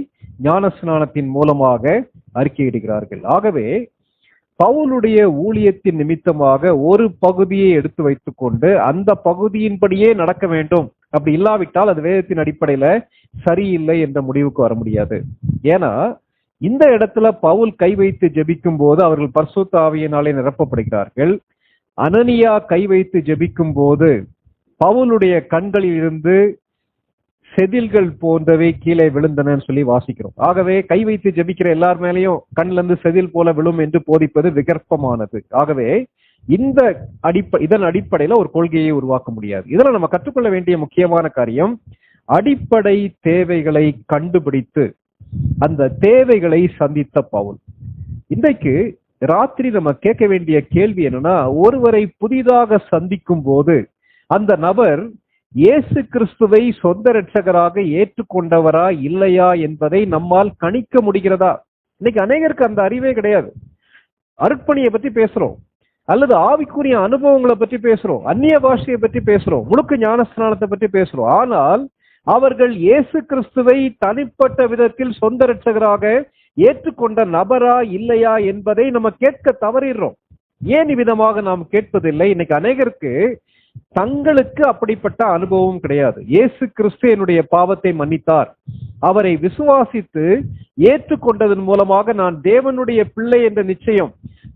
ஞானஸ்நானத்தின் மூலமாக அறிக்கையிடுகிறார்கள். ஆகவே பவுலுடைய ஊழியத்தின் நிமித்தமாக ஒரு பகுதியை எடுத்து வைத்துக் கொண்டு அந்த பகுதியின்படியே நடக்க வேண்டும், அப்படி இல்லாவிட்டால் அது வேதத்தின் அடிப்படையில சரியில்லை என்ற முடிவுக்கு வர முடியாது. ஏன்னா இந்த இடத்துல பவுல் கை வைத்து ஜெபிக்கும் போது அவர்கள் பரிசுத்த ஆவியினாலே நிரப்பப்படுகிறார்கள். அனனியா கை வைத்து ஜெபிக்கும் போது பவுலுடைய கண்களில் இருந்து செதில்கள் போன்றவை கீழே விழுந்தனன்னு சொல்லி வாசிக்கிறோம். ஆகவே கை வைத்து ஜெபிக்கிற எல்லார் மேலேயும் கண்ல இருந்து செதில் போல விழும் என்று போதிப்பது விகற்பமானது. ஆகவே இதன் அடிப்படையில ஒரு கொள்கையை உருவாக்க முடியாது. இதுல நம்ம கற்றுக்கொள்ள வேண்டிய முக்கியமான காரியம், அடிப்படை தேவைகளை கண்டுபிடித்து அந்த தேவைகளை சந்தித்த பவுல். இன்றைக்கு ராத்திரி நம்ம கேட்க வேண்டிய கேள்வி என்னன்னா, ஒருவரை புதிதாக சந்திக்கும் போது அந்த நபர் இயேசு கிறிஸ்துவை சொந்த இரட்சகராக ஏற்றுக்கொண்டவரா இல்லையா என்பதை நம்மால் கணிக்க முடிகிறதா? இன்னைக்கு அநேகருக்கு அந்த அறிவே கிடையாது. அருட்பணியை பத்தி பேசுறோம், அல்லது ஆவிக்குரிய அனுபவங்களை பற்றி பேசுறோம், அந்நிய பாஷையை பற்றி பேசுறோம், முழுக்க ஞானஸ்நானத்தை பற்றி பேசுறோம். ஆனால் அவர்கள் இயேசு கிறிஸ்துவை தனிப்பட்ட விதத்தில் சொந்த இரட்சகராக ஏற்றுக்கொண்ட நபரா இல்லையா என்பதை நம்ம கேட்க தவறிடுறோம். ஏன் இவ்விதமாக நாம் கேட்பதில்லை? இன்னைக்கு அநேகருக்கு தங்களுக்கு அப்படிப்பட்ட அனுபவம் கிடையாது. இயேசு கிறிஸ்து என்னுடைய பாவத்தை மன்னித்தார், அவரை விசுவாசித்து ஏற்றுக்கொண்டதன் மூலமாக நான் தேவனுடைய பிள்ளை என்ற நிச்சயம்,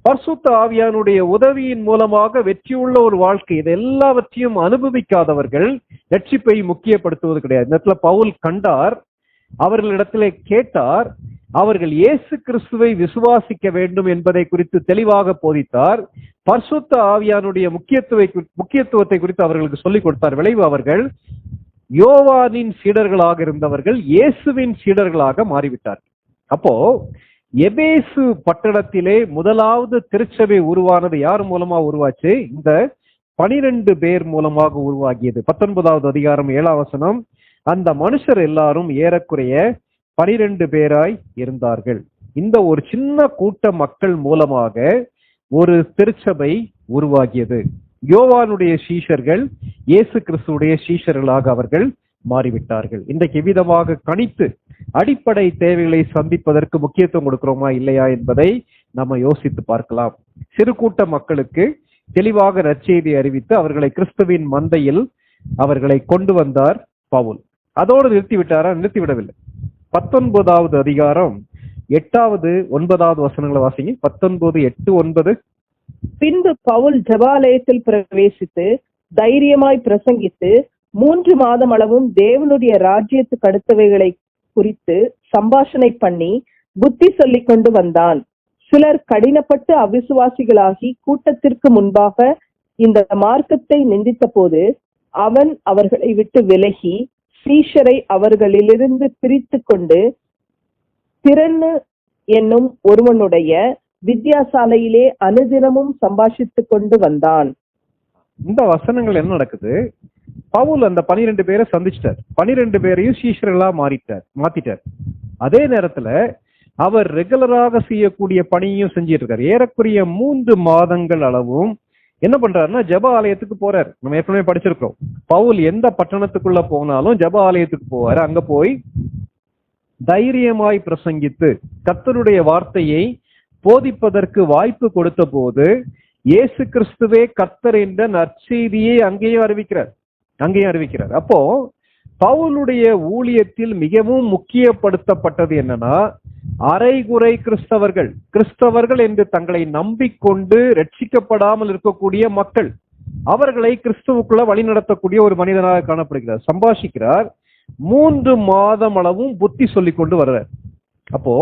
பரிசுத்த ஆவியானுடைய உதவியின் மூலமாக வெற்றியுள்ள ஒரு வாழ்க்கை, இது எல்லாவற்றையும் அனுபவிக்காதவர்கள் ரட்சிப்பை முக்கியப்படுத்துவது கிடையாது. இந்த இடத்துல பவுல் கண்டார், அவர்களிடத்திலே கேட்டார், அவர்கள் இயேசு கிறிஸ்துவை விசுவாசிக்க வேண்டும் என்பதை குறித்து தெளிவாக போதித்தார். பரிசுத்த ஆவியானுடைய முக்கியத்துவத்தை குறித்து அவர்களுக்கு சொல்லிக் கொடுத்தார். விளைவு அவர்கள் யோவானின் சீடர்களாக இருந்தவர்கள் இயேசுவின் சீடர்களாக மாறிவிட்டார்கள். அப்போ எபேசு பட்டணத்திலே முதலாவது திருச்சபை உருவானது யார் மூலமா உருவாச்சு? இந்த 12 பேர் மூலமாக உருவாகியது. 19வது அதிகாரம் 7ஆம் வசனம், அந்த மனுஷர் எல்லாரும் ஏறக்குறைய 12 பேராய் இருந்தார்கள். இந்த ஒரு சின்ன கூட்ட மக்கள் மூலமாக ஒரு திருச்சபை உருவாகியது. யோவானுடைய சீஷர்கள் இயேசு கிறிஸ்துடைய சீஷர்களாக அவர்கள் மாறிவிட்டார்கள். இன்றைக்கு விதமாக கணித்து அடிப்படை தேவைகளை சந்திப்பதற்கு முக்கியத்துவம் கொடுக்கிறோமா இல்லையா என்பதை நம்ம யோசித்து பார்க்கலாம். சிறு கூட்ட மக்களுக்கு தெளிவாக நற்செய்தி அறிவித்து அவர்களை கிறிஸ்துவின் மந்தையில் அவர்களை கொண்டு வந்தார் பவுல். அதோடு நிறுத்திவிட்டாரா? நிறுத்திவிடவில்லை. 19வது அதிகாரம் 8வது 9வது வசனங்களை வாசிங்க. 19, 8, 9. பின்பு பவுல் ஜெபாலயத்தில் பிரவேசித்து தைரியமாய் பிரசங்கித்து 3 மாதம் அளவும் தேவனுடைய ராஜ்யத்துக்கு அடுத்தவைகளை குறித்து சம்பாஷணை பண்ணி புத்தி சொல்லிக் கொண்டு வந்தான். சிலர் கடினப்பட்டு அவிசுவாசிகளாகி கூட்டத்திற்கு முன்பாக இந்த மார்க்கத்தை நிந்தித்த போது அவன் அவர்களை விட்டு விலகி சீஷரை அவர்களிலிருந்து பிரித்து கொண்டு திறன்னு என்னும் ஒருவனுடைய வித்யாசாலையிலே அனுதினமும் சம்பாஷித்துக் கொண்டு வந்தான். இந்த வசனங்கள் என்ன நடக்குது? பவுல் அந்த 12 பேரை சந்திச்சிட்டார். 12 பேரையும் சீஷர்களா மாத்திட்டார். அதே நேரத்துல அவர் ரெகுலராக செய்யக்கூடிய பணியையும் செஞ்சிட்டு இருக்காரு. ஏறக்குறைய 3 மாதங்கள் அளவும் என்ன பண்றாருன்னா ஜெப ஆலயத்துக்கு போறாரு. நம்ம ஏற்கனவே படிச்சிருக்கிறோம். பவுல் எந்த பட்டணத்துக்குள்ள போனாலும் ஜெப ஆலயத்துக்கு போவாரு. அங்க போய் தைரியமாய் பிரசங்கித்து கர்த்தருடைய வார்த்தையை போதிப்பதற்கு வாய்ப்பு கொடுத்த போது இயேசு கிறிஸ்துவே கர்த்தர் என்ற நற்செய்தியை அங்கேயும் அறிவிக்கிறார். அப்போ பவுலுடைய ஊழியத்தில் மிகவும் முக்கியப்படுத்தப்பட்டது என்னன்னா, அரைகுறை கிறிஸ்தவர்கள் என்று தங்களை நம்பிக்கொண்டு ரட்சிக்கப்படாமல் இருக்கக்கூடிய மக்கள், அவர்களை கிறிஸ்துவுக்குள்ள வழிநடத்தக்கூடிய ஒரு மனிதனாக காணப்படுகிறார். சம்பாஷிக்கிறார். 3 மாதம் அளவும் புத்தி சொல்லிக் கொண்டு வர்றார். அப்போ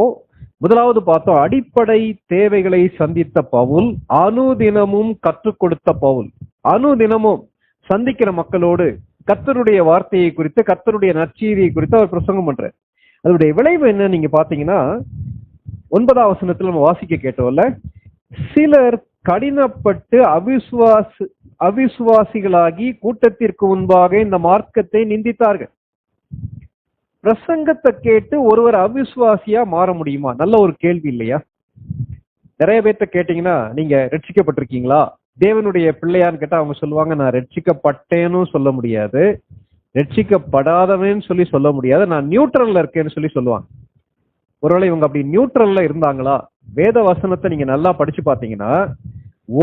முதலாவது பார்த்தோம், அடிப்படை தேவைகளை சந்தித்த பவுல், அனுதினமும் கற்றுக் கொடுத்த பவுல். அனுதினமும் சந்திக்கிற மக்களோடு கர்த்தருடைய வார்த்தையை குறித்து, கர்த்தருடைய நற்செய்தியை குறித்து அவர் பிரசங்கம் பண்றார். அதனுடைய விளைவு என்ன நீங்க பாத்தீங்கன்னா, 9ஆம் வசனத்துல நம்ம வாசிக்க கேட்டோம்ல, சிலர் கடினப்பட்டு அவிசுவாசிகளாகி கூட்டத்திற்கு முன்பாக இந்த மார்க்கத்தை நிந்தித்தார்கள். பிரசங்கத்தை கேட்டு ஒருவர் அவிசுவாசியா மாற முடியுமா? நல்ல ஒரு கேள்வி இல்லையா? நிறைய பேர்த்த கேட்டீங்கன்னா, நீங்க ரட்சிக்கப்பட்டிருக்கீங்களா, தேவனுடைய பிள்ளையான்னு கேட்டா அவங்க சொல்லுவாங்க, நான் ரட்சிக்கப்பட்டேன்னு சொல்ல முடியாது, ரட்சிக்கப்படாதவன்னு சொல்ல முடியாது, நான் நியூட்ரல்ல இருக்கேன்னு சொல்லுவாங்க. ஒருவேளை இவங்க அப்படி நியூட்ரல்ல இருந்தாங்களா? வேத வசனத்தை நீங்க நல்லா படிச்சு பாத்தீங்கன்னா,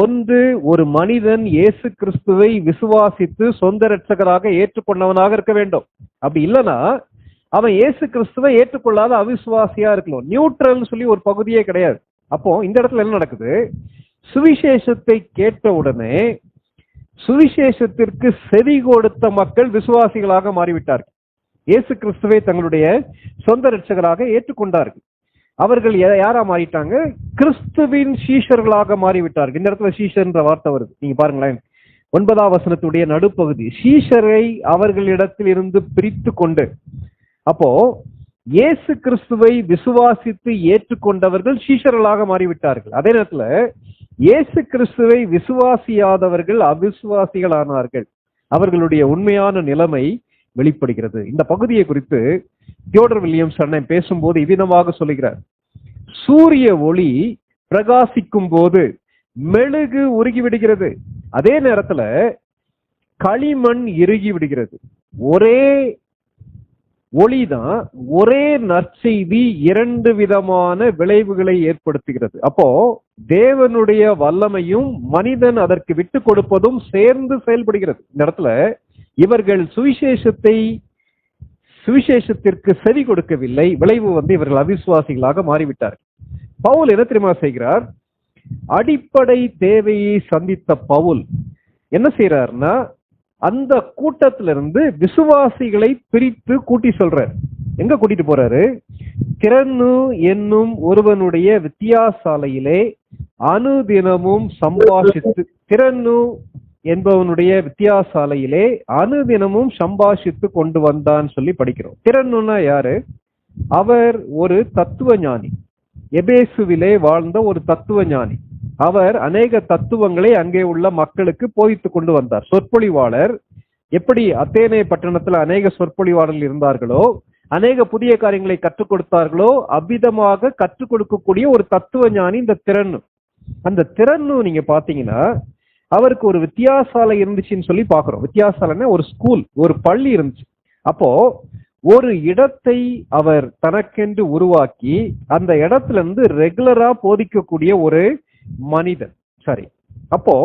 ஒன்று, ஒரு மனிதன் இயேசு கிறிஸ்துவை விசுவாசித்து சொந்த ரட்சகராக ஏற்றுக்கொண்டவனாக இருக்க வேண்டும். அப்படி இல்லைன்னா அவன் இயேசு கிறிஸ்துவை ஏற்றுக்கொள்ளாத அவிசுவாசியா இருக்கலாம். நியூட்ரல்னு சொல்லி ஒரு பகுதியே கிடையாது. அப்போ இந்த இடத்துல என்ன நடக்குது? சுவிசேஷத்தை கேட்ட உடனே சுவிசேஷத்திற்கு செவி கொடுத்த மக்கள் விசுவாசிகளாக மாறிவிட்டார்கள். இயேசு கிறிஸ்துவை தங்களுடைய சொந்த ரட்சகராக ஏற்றுக்கொண்டார்கள். அவர்கள் யாரா மாறிட்டாங்க? கிறிஸ்துவின் சீஷர்களாக மாறிவிட்டார்கள். இந்த இடத்துல சீஷர்ன்ற வார்த்தை வருது, நீங்க பாருங்களேன். 9ஆம் வசனத்துடைய நடுப்பகுதி, சீஷரை அவர்களிடத்தில் இருந்து பிரித்து கொண்டு. அப்போ இயேசு கிறிஸ்துவை விசுவாசித்து ஏற்றுக்கொண்டவர்கள் சீஷர்களாக மாறிவிட்டார்கள். அதே நேரத்துல இயேசு கிறிஸ்துவை விசுவாசியாதவர்கள் அவிசுவாசிகள் ஆனார்கள். அவர்களுடைய உண்மையான நிலைமை வெளிப்படுகிறது. இந்த பகுதியை குறித்து தியோடர் வில்லியம்ஸ் அண்ணன் பேசும்போது இவ்விதமாக சொல்லுகிறார்: சூரிய ஒளி பிரகாசிக்கும் போது மெழுகு உருகி விடுகிறது, அதே நேரத்துல களிமண் இறுகி விடுகிறது. ஒரே ஒளிதான், ஒரே நற்செய்தி இரண்டு விதமான விளைவுகளை ஏற்படுத்துகிறது. அப்போ தேவனுடைய வல்லமையும் மனிதன் அதற்கு விட்டு கொடுப்பதும் சேர்ந்து செயல்படுகிறது. இந்த இடத்துல இவர்கள் சுவிசேஷத்திற்கு செவி கொடுக்கவில்லை. விளைவு இவர்கள் அவிசுவாசிகளாக மாறிவிட்டார்கள். பவுல் என்ன தெரியுமா செய்கிறார்? அடிப்படை தேவையை சந்தித்த பவுல் என்ன செய்யறாருன்னா, அந்த கூட்டத்திலிருந்து விசுவாசிகளை பிரித்து கூட்டி சொல்றார். எங்க கூட்டிட்டு போறாரு? திறன்னு என்னும் ஒருவனுடைய வித்தியாசாலையிலே அனுதினமும் சம்பாஷித்து, திறன்னு என்பவனுடைய வித்தியாசாலையிலே அனுதினமும் சம்பாஷித்து கொண்டு வந்தான் சொல்லி படிக்கிறோம். திறன்னுன்னா யாரு? அவர் ஒரு தத்துவ ஞானி, எபேசுவிலே வாழ்ந்த ஒரு தத்துவ ஞானி. அவர் அநேக தத்துவங்களை அங்கே உள்ள மக்களுக்கு போதித்து கொண்டு வந்தார். சொற்பொழிவாளர். எப்படி அத்தேனே பட்டணத்துல அநேக சொற்பொழிவாளர்கள் இருந்தார்களோ, அநேக புதிய காரியங்களை கற்றுக் கொடுத்தார்களோ, அவ்விதமாக கற்றுக் கொடுக்கக்கூடிய ஒரு தத்துவ ஞானி இந்த திறன்னு. அந்த திறன்னு நீங்க பாத்தீங்கன்னா, அவருக்கு ஒரு வித்தியாசாலை இருந்துச்சுன்னு சொல்லி பாக்குறோம். வித்தியாசாலைன்னா ஒரு ஸ்கூல், ஒரு பள்ளி இருந்துச்சு. அப்போ ஒரு இடத்தை அவர் தனக்கென்று உருவாக்கி அந்த இடத்துல இருந்து ரெகுலரா போதிக்கக்கூடிய ஒரு மனிதன். சரி, அப்போ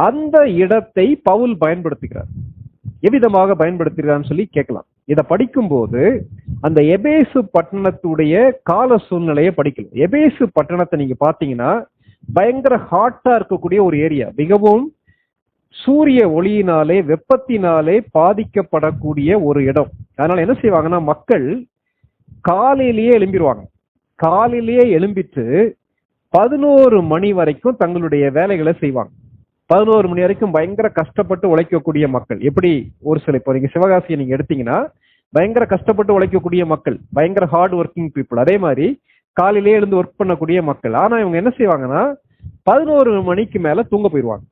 அந்த இடத்தை பவுல் பயன்படுத்துகிறார். எவ்விதமாக பயன்படுத்துகிறான்னு சொல்லி கேட்கலாம். இதை படிக்கும் போது அந்த எபேசு பட்டணத்துடைய கால சூழ்நிலையை படிக்கலாம். எபேசு பட்டணத்தை நீங்க பாத்தீங்கன்னா பயங்கர ஹாட்டா இருக்கக்கூடிய ஒரு ஏரியா, மிகவும் சூரிய ஒளியினாலே வெப்பத்தினாலே பாதிக்கப்படக்கூடிய ஒரு இடம். அதனால என்ன செய்வாங்கன்னா, மக்கள் காலையிலேயே எழும்பிடுவாங்க. காலையிலேயே எழும்பிட்டு 11 மணி வரைக்கும் தங்களுடைய வேலைகளை செய்வாங்க. 11 மணி வரைக்கும் பயங்கர கஷ்டப்பட்டு உழைக்கக்கூடிய மக்கள். எப்படி ஒரு சில, இப்போ நீங்க சிவகாசியை நீங்க எடுத்தீங்கன்னா பயங்கர கஷ்டப்பட்டு உழைக்கக்கூடிய மக்கள், பயங்கர ஹார்ட் ஒர்க்கிங் பீப்புள். அதே மாதிரி காலையிலேயே எழுந்து ஒர்க் பண்ணக்கூடிய மக்கள். ஆனா இவங்க என்ன செய்வாங்கன்னா 11 மணிக்கு மேல தூங்க போயிடுவாங்க.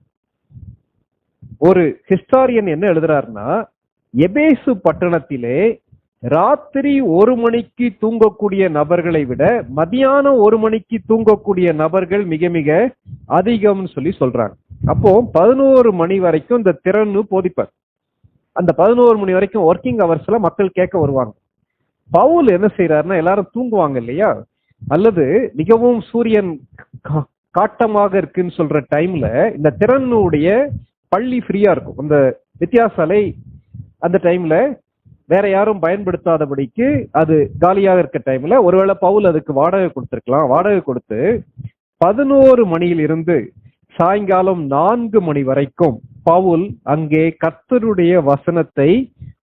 ஒரு ஹிஸ்டாரியன் என்ன எழுதுறாருன்னா, எபேசு பட்டணத்திலே ராத்திரி 1 மணிக்கு தூங்கக்கூடிய நபர்களை விட மதியானம் 1 மணிக்கு தூங்கக்கூடிய நபர்கள் மிக மிக அதிகம்னு சொல்லி சொல்றாங்க. அப்போ 11 மணி வரைக்கும் இந்த திறன்னு போதிப்பார். அந்த 11 மணி வரைக்கும் ஒர்க்கிங் ஹவர்ஸ்ல மக்கள் கேட்க வருவாங்க. பவுல் என்ன செய்யறாருன்னா, எல்லாரும் தூங்குவாங்க இல்லையா, அல்லது மிகவும் சூரியன் காட்டமாக இருக்குன்னு சொல்ற டைம்ல இந்த திறனுடைய பள்ளி ஃப்ரீயா இருக்கும். அந்த வித்தியாசாலை அந்த டைம்ல வேற யாரும் பயன்படுத்தாதபடிக்கு அது காலியாக இருக்க டைம்ல ஒருவேளை பவுல் அதுக்கு வாடகை கொடுத்திருக்கலாம். வாடகை கொடுத்து 11 மணியில் இருந்து சாயங்காலம் 4 மணி வரைக்கும் பவுல் அங்கே கர்த்தருடைய வசனத்தை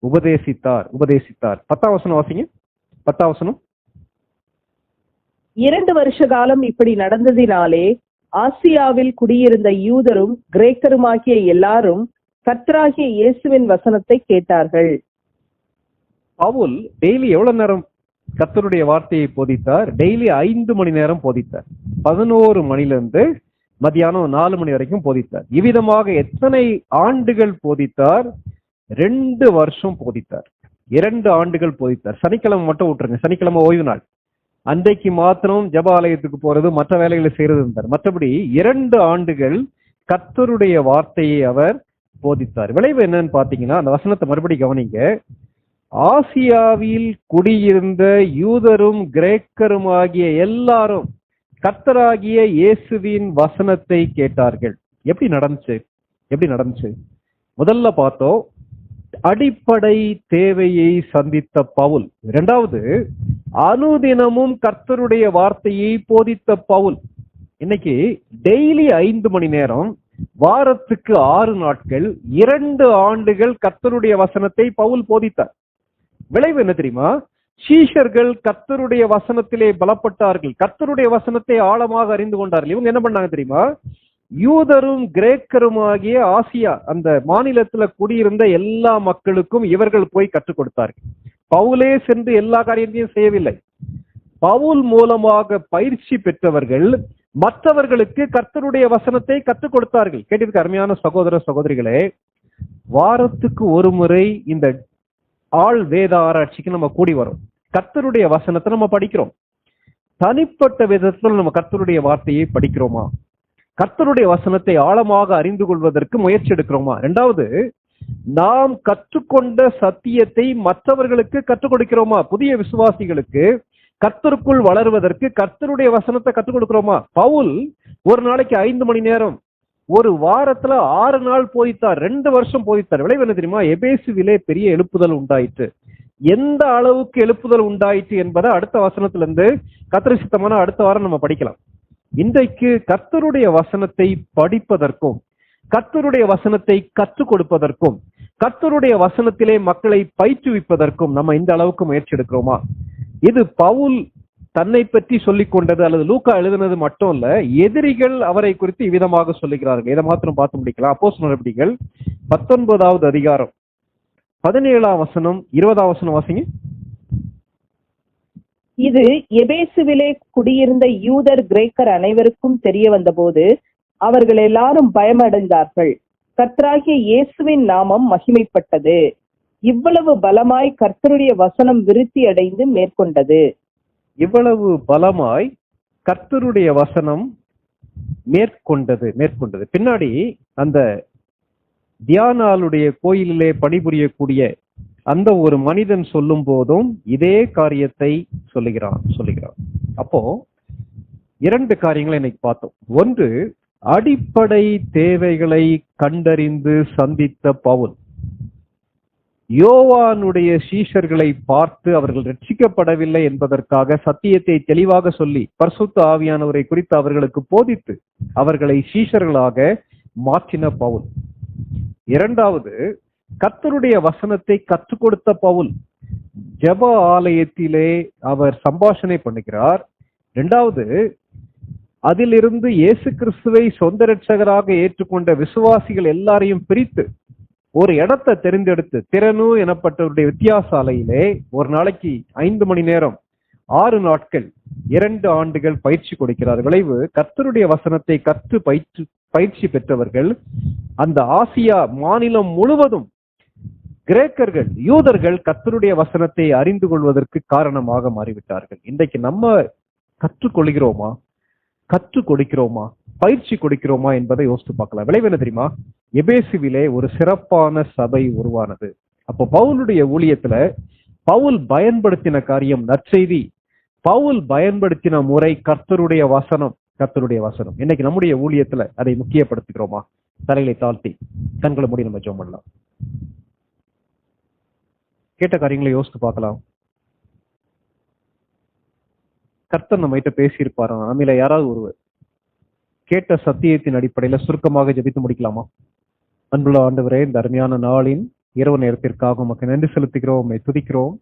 உபதேசித்தார். 10ஆம் வசனம் வாசிங்க. 10ஆம் வசனம். 2 வருஷ காலம் இப்படி நடந்ததினாலே ஆசியாவில் குடியிருந்த யூதரும் கிரேக்கருமாகிய எல்லாரும் கர்த்தராகிய இயேசுவின் வசனத்தை கேட்டார்கள். பவுல் டெய்லி எவ்வளவு நேரம் கர்த்தருடைய வார்த்தையை போதித்தார்? டெய்லி 5 மணி நேரம் போதித்தார். 11 மணிலிருந்து மத்தியானம் 4 மணி வரைக்கும் போதித்தார். இவ்விதமாக எத்தனை ஆண்டுகள் போதித்தார்? 2 வருஷம் போதித்தார். 2 ஆண்டுகள் போதித்தார். சனிக்கிழமை மட்டும் விட்டுருங்க, சனிக்கிழமை ஓய்வு நாள், அன்றைக்கு மாத்திரம் ஜெப ஆலயத்துக்கு போறது, மற்ற வேலைகளை செய்யறது இருந்தார். மற்றபடி 2 ஆண்டுகள் கர்த்தருடைய வார்த்தையை அவர் போதித்தார். விளைவு என்னன்னு பாத்தீங்கன்னா, அந்த வசனத்தை மறுபடி கவனிங்க. ஆசியாவில் குடியிருந்த யூதரும் கிரேக்கரும் ஆகிய எல்லாரும் கர்த்தராகிய இயேசுவின் வசனத்தை கேட்டார்கள். எப்படி நடந்துச்சு? முதல்ல பார்த்தோம், அடிப்படை தேவையை சந்தித்த பவுல். இரண்டாவது, அனுதினமும் கர்த்தருடைய வார்த்தையை போதித்த பவுல். இன்னைக்கு டெய்லி 5 மணி நேரம், வாரத்துக்கு 6 நாட்கள், 2 ஆண்டுகள் கர்த்தருடைய வசனத்தை பவுல் போதித்தார். விளைவு என்ன தெரியுமா? சீஷர்கள் கர்த்தருடைய வசனத்திலே பலப்பட்டார்கள், கர்த்தருடைய வசனத்தை ஆழமாக அறிந்து கொண்டார்கள். இவங்க என்ன பண்ணாங்க தெரியுமா? யூதரும் கிரேக்கரும் ஆகிய ஆசியா அந்த மாநிலத்துல குடியிருந்த எல்லா மக்களுக்கும் இவர்கள் போய் கற்றுக் கொடுத்தார்கள். பவுலே சென்று எல்லா காரியத்தையும் செய்யவில்லை. பவுல் மூலமாக பயிற்சி பெற்றவர்கள் மற்றவர்களுக்கு கர்த்தருடைய வசனத்தை கற்றுக் கொடுத்தார்கள். கேட்டிருக்க அருமையான சகோதர சகோதரிகளே, வாரத்துக்கு ஒரு முறை இந்த ஆள் வேத ஆராய்ச்சிக்கு நம்ம கூடி வரோம். கர்த்தருடைய வசனத்தை நம்ம படிக்கிறோம். தனிப்பட்ட விதத்தில் நம்ம கர்த்தருடைய வார்த்தையை படிக்கிறோமா? கர்த்தருடைய வசனத்தை ஆழமாக அறிந்து கொள்வதற்கு முயற்சி எடுக்கிறோமா? இரண்டாவது, நாம் கற்றுக்கொண்ட சத்தியத்தை மற்றவர்களுக்கு கற்றுக் கொடுக்கிறோமா? புதிய விசுவாசிகளுக்கு கர்த்தருக்குள் வளருவதற்கு கர்த்தருடைய வசனத்தை கற்றுக் கொடுக்கிறோமா? பவுல் ஒரு நாளைக்கு 5 மணி நேரம், ஒரு வாரத்துல 6 நாள் போதித்தார். 2 வருஷம் போதித்தார். விளைவு என்ன தெரியுமா? எபேசுவிலே பெரிய எழுப்புதல் உண்டாயிற்று. எந்த அளவுக்கு எழுப்புதல் உண்டாயிற்று என்பதை அடுத்த வசனத்திலிருந்து கர்த்தர் சித்தமான அடுத்த வாரம் நம்ம படிக்கலாம். இன்றைக்கு கர்த்தருடைய வசனத்தை படிப்பதற்கும் கர்த்தருடைய வசனத்தை கற்றுக் கொடுப்பதற்கும் கர்த்தருடைய வசனத்திலே மக்களை பயிற்றுவிப்பதற்கும் நம்ம இந்த அளவுக்கு முயற்சி எடுக்கிறோமா? இது பவுல் தன்னை பற்றி சொல்லிக் கொண்டது அல்லது லூக்கா எழுதினது மட்டும் இல்ல, எதிரிகள் அவரை குறித்து இவ்விதமாக சொல்லுகிறார்கள். இதை மாத்திரம் பார்த்து முடிக்கலாம். அப்போஸ்தலர் நடவடிக்கைகள் 19வது அதிகாரம் 17ஆம் வசனம் 20ஆம் வசனம் வாசிங்க. இது எபேசுவிலே குடியிருந்த யூதர் கிரேக்கர் அனைவருக்கும் தெரிய வந்தபோது அவர்கள் எல்லாரும் பயமடைந்தார்கள். கர்த்தராகிய இயேசுவின் நாமம் மகிமைப்பட்டது. இவ்வளவு பலமாய் கர்த்தருடைய வசனம் விருத்தி அடைந்து மேற்கொண்டது. இவ்வளவு பலமாய் கர்த்தருடைய வசனம் மேற்கொண்டது. பின்னாடி அந்த தியானாளுடைய கோயிலிலே பணிபுரியக்கூடிய அந்த ஒரு மனிதன் சொல்லும் போதும் இதே காரியத்தை சொல்லுகிறான். அப்போ 2 காரியங்களை இன்னைக்கு பார்த்தோம். ஒன்று, அடிப்படை தேவைகளை கண்டறிந்து சந்தித்த பவுல். யோவானுடைய சீஷர்களை பார்த்து அவர்கள் ரட்சிக்கப்படவில்லை என்பதற்காக சத்தியத்தை தெளிவாக சொல்லி பரிசுத்த ஆவியானவரை குறித்து அவர்களுக்கு போதித்து அவர்களை சீஷர்களாக மாற்றின பவுல். இரண்டாவது, கர்த்தருடைய வசனத்தை கற்றுக் கொடுத்த பவுல். ஜெப ஆலயத்திலே அவர் சம்பாஷணை பண்ணுகிறார். இரண்டாவது, அதிலிருந்து இயேசு கிறிஸ்துவை சொந்த இரட்சகராக ஏற்றுக்கொண்ட விசுவாசிகள் எல்லாரையும் பிரித்து ஒரு இடத்தை தெரிந்தெடுத்து திறனு எனப்பட்டவருடைய வித்தியாசாலையிலே ஒரு நாளைக்கு 5 மணி நேரம் 6 நாட்கள் 2 ஆண்டுகள் பயிற்சி கொடுக்கிறார். விளைவு, கர்த்தருடைய வசனத்தை கற்று பயிற்சி பெற்றவர்கள் அந்த ஆசியா மாநிலம் முழுவதும் கிரேக்கர்கள் யூதர்கள் கர்த்தருடைய வசனத்தை அறிந்து கொள்வதற்கு காரணமாக மாறிவிட்டார்கள். இன்றைக்கு நம்ம கற்றுக்கொள்கிறோமா, கற்றுக் கொடுக்கிறோமா, பயிற்சி கொடுக்கிறோமா என்பதை யோசித்து பார்க்கலாம். விளைவு என்ன தெரியுமா? எபேசுவிலே ஒரு சிறப்பான சபை உருவானது. அப்போ பவுலுடைய ஊழியத்துல பவுல் பயன்படுத்தின காரியம் நற்செய்தி, பவுல் பயன்படுத்தின முறை கர்த்தருடைய வசனம். இன்னைக்கு நம்முடைய ஊழியத்துல அதை முக்கியப்படுத்துகிறோமா? தலைகளை தாழ்த்தி கண்களை மூடி நம்ம ஜெபம் பண்ணலாம். கேட்ட காரியங்களை யோசித்து பார்க்கலாம். கர்த்தர் நம்ம கிட்ட பேசியிருப்பாரா? நம்மள யாராவது ஒருவர் கேட்ட சத்தியத்தின் அடிப்படையில சுருக்கமாக ஜெபித்து முடிக்கலாமா? அன்புள்ள ஆண்டவரே, இந்த அருமையான நாளின் இரவு நேரத்திற்காக உமக்கு நன்றி செலுத்துகிறோம், உம்மை துதிக்கிறோம்.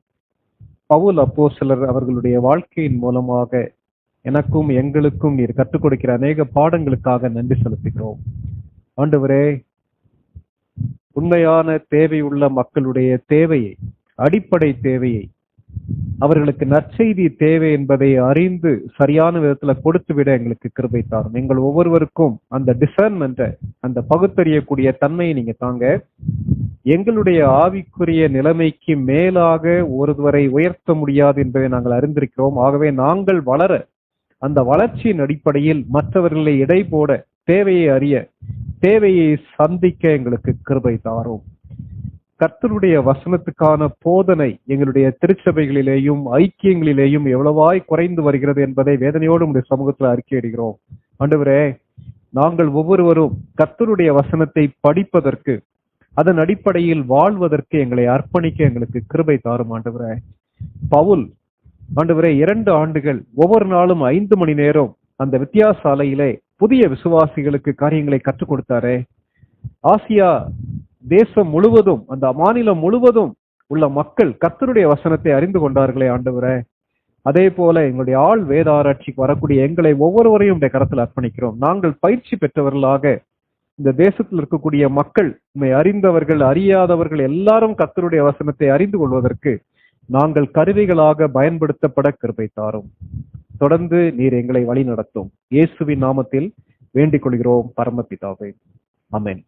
பவுல் அப்போஸ்தலர் அவர்களுடைய வாழ்க்கையின் மூலமாக எனக்கும் எங்களுக்கும் நீர் கற்றுக் கொடுக்கிற அநேக பாடங்களுக்காக நன்றி செலுத்துகிறோம். ஆண்டவரே, உண்மையான தேவையுள்ள மக்களுடைய தேவையை, அடிப்படை தேவையை அவர்களுக்கு நற்செய்தி தேவை என்பதை அறிந்து சரியான விதத்துல கொடுத்து விட எங்களுக்கு கிருபை தாரும். எங்கள் ஒவ்வொருவருக்கும் அந்த டிசர்ன்மெண்ட்டை, அந்த பகுத்தறியக்கூடிய தன்மையை நீங்க தாங்க. எங்களுடைய ஆவிக்குரிய நிலைமைக்கு மேலாக ஒருவரை உயர்த்த முடியாது என்பதை நாங்கள் அறிந்திருக்கிறோம். ஆகவே நாங்கள் வளர, அந்த வளர்ச்சியின் அடிப்படையில் மற்றவர்களை எடை போட, தேவையை அறிய, தேவையை சந்திக்க எங்களுக்கு கிருபை தாரும். கர்த்தருடைய வசனத்துக்கான போதனை எங்களுடைய திருச்சபைகளிலேயும் ஐக்கியங்களிலேயும் எவ்வளவாய் குறைந்து வருகிறது என்பதை வேதனையோடு உங்களுடைய சமூகத்தில் அறிக்கையிடுகிறோம். ஆண்டவரே, நாங்கள் ஒவ்வொருவரும் கர்த்தருடைய வசனத்தை படிப்பதற்கு, அதன் அடிப்படையில் வாழ்வதற்கு எங்களை அர்ப்பணிக்க எங்களுக்கு கிருபை தாரும். ஆண்டவரே, பவுல் ஆண்டவரே 2 ஆண்டுகள் ஒவ்வொரு நாளும் 5 மணி நேரம் அந்த வித்தியாசாலையிலே புதிய விசுவாசிகளுக்கு காரியங்களை கற்றுக் கொடுத்தாரே. ஆசியா தேசம் முழுவதும், அந்த மாநிலம் முழுவதும் உள்ள மக்கள் கர்த்தருடைய வசனத்தை அறிந்து கொண்டார்களே ஆண்டவரே. அதே போல எங்களுடைய ஆள் வேத ஆராய்ச்சிக்கு வரக்கூடிய எங்களை ஒவ்வொருவரையும் இந்த கரத்தில் அர்ப்பணிக்கிறோம். நாங்கள் பயிற்சி பெற்றவர்களாக இந்த தேசத்தில் இருக்கக்கூடிய மக்கள், உண்மை அறிந்தவர்கள் அறியாதவர்கள் எல்லாரும் கர்த்தருடைய வசனத்தை அறிந்து கொள்வதற்கு நாங்கள் கருவிகளாக பயன்படுத்தப்பட கிருபை தாரும். தொடர்ந்து நீர் எங்களை வழி நடத்தும். இயேசுவின் நாமத்தில் வேண்டிக் கொள்கிறோம் பரமபிதாவே. ஆமென்.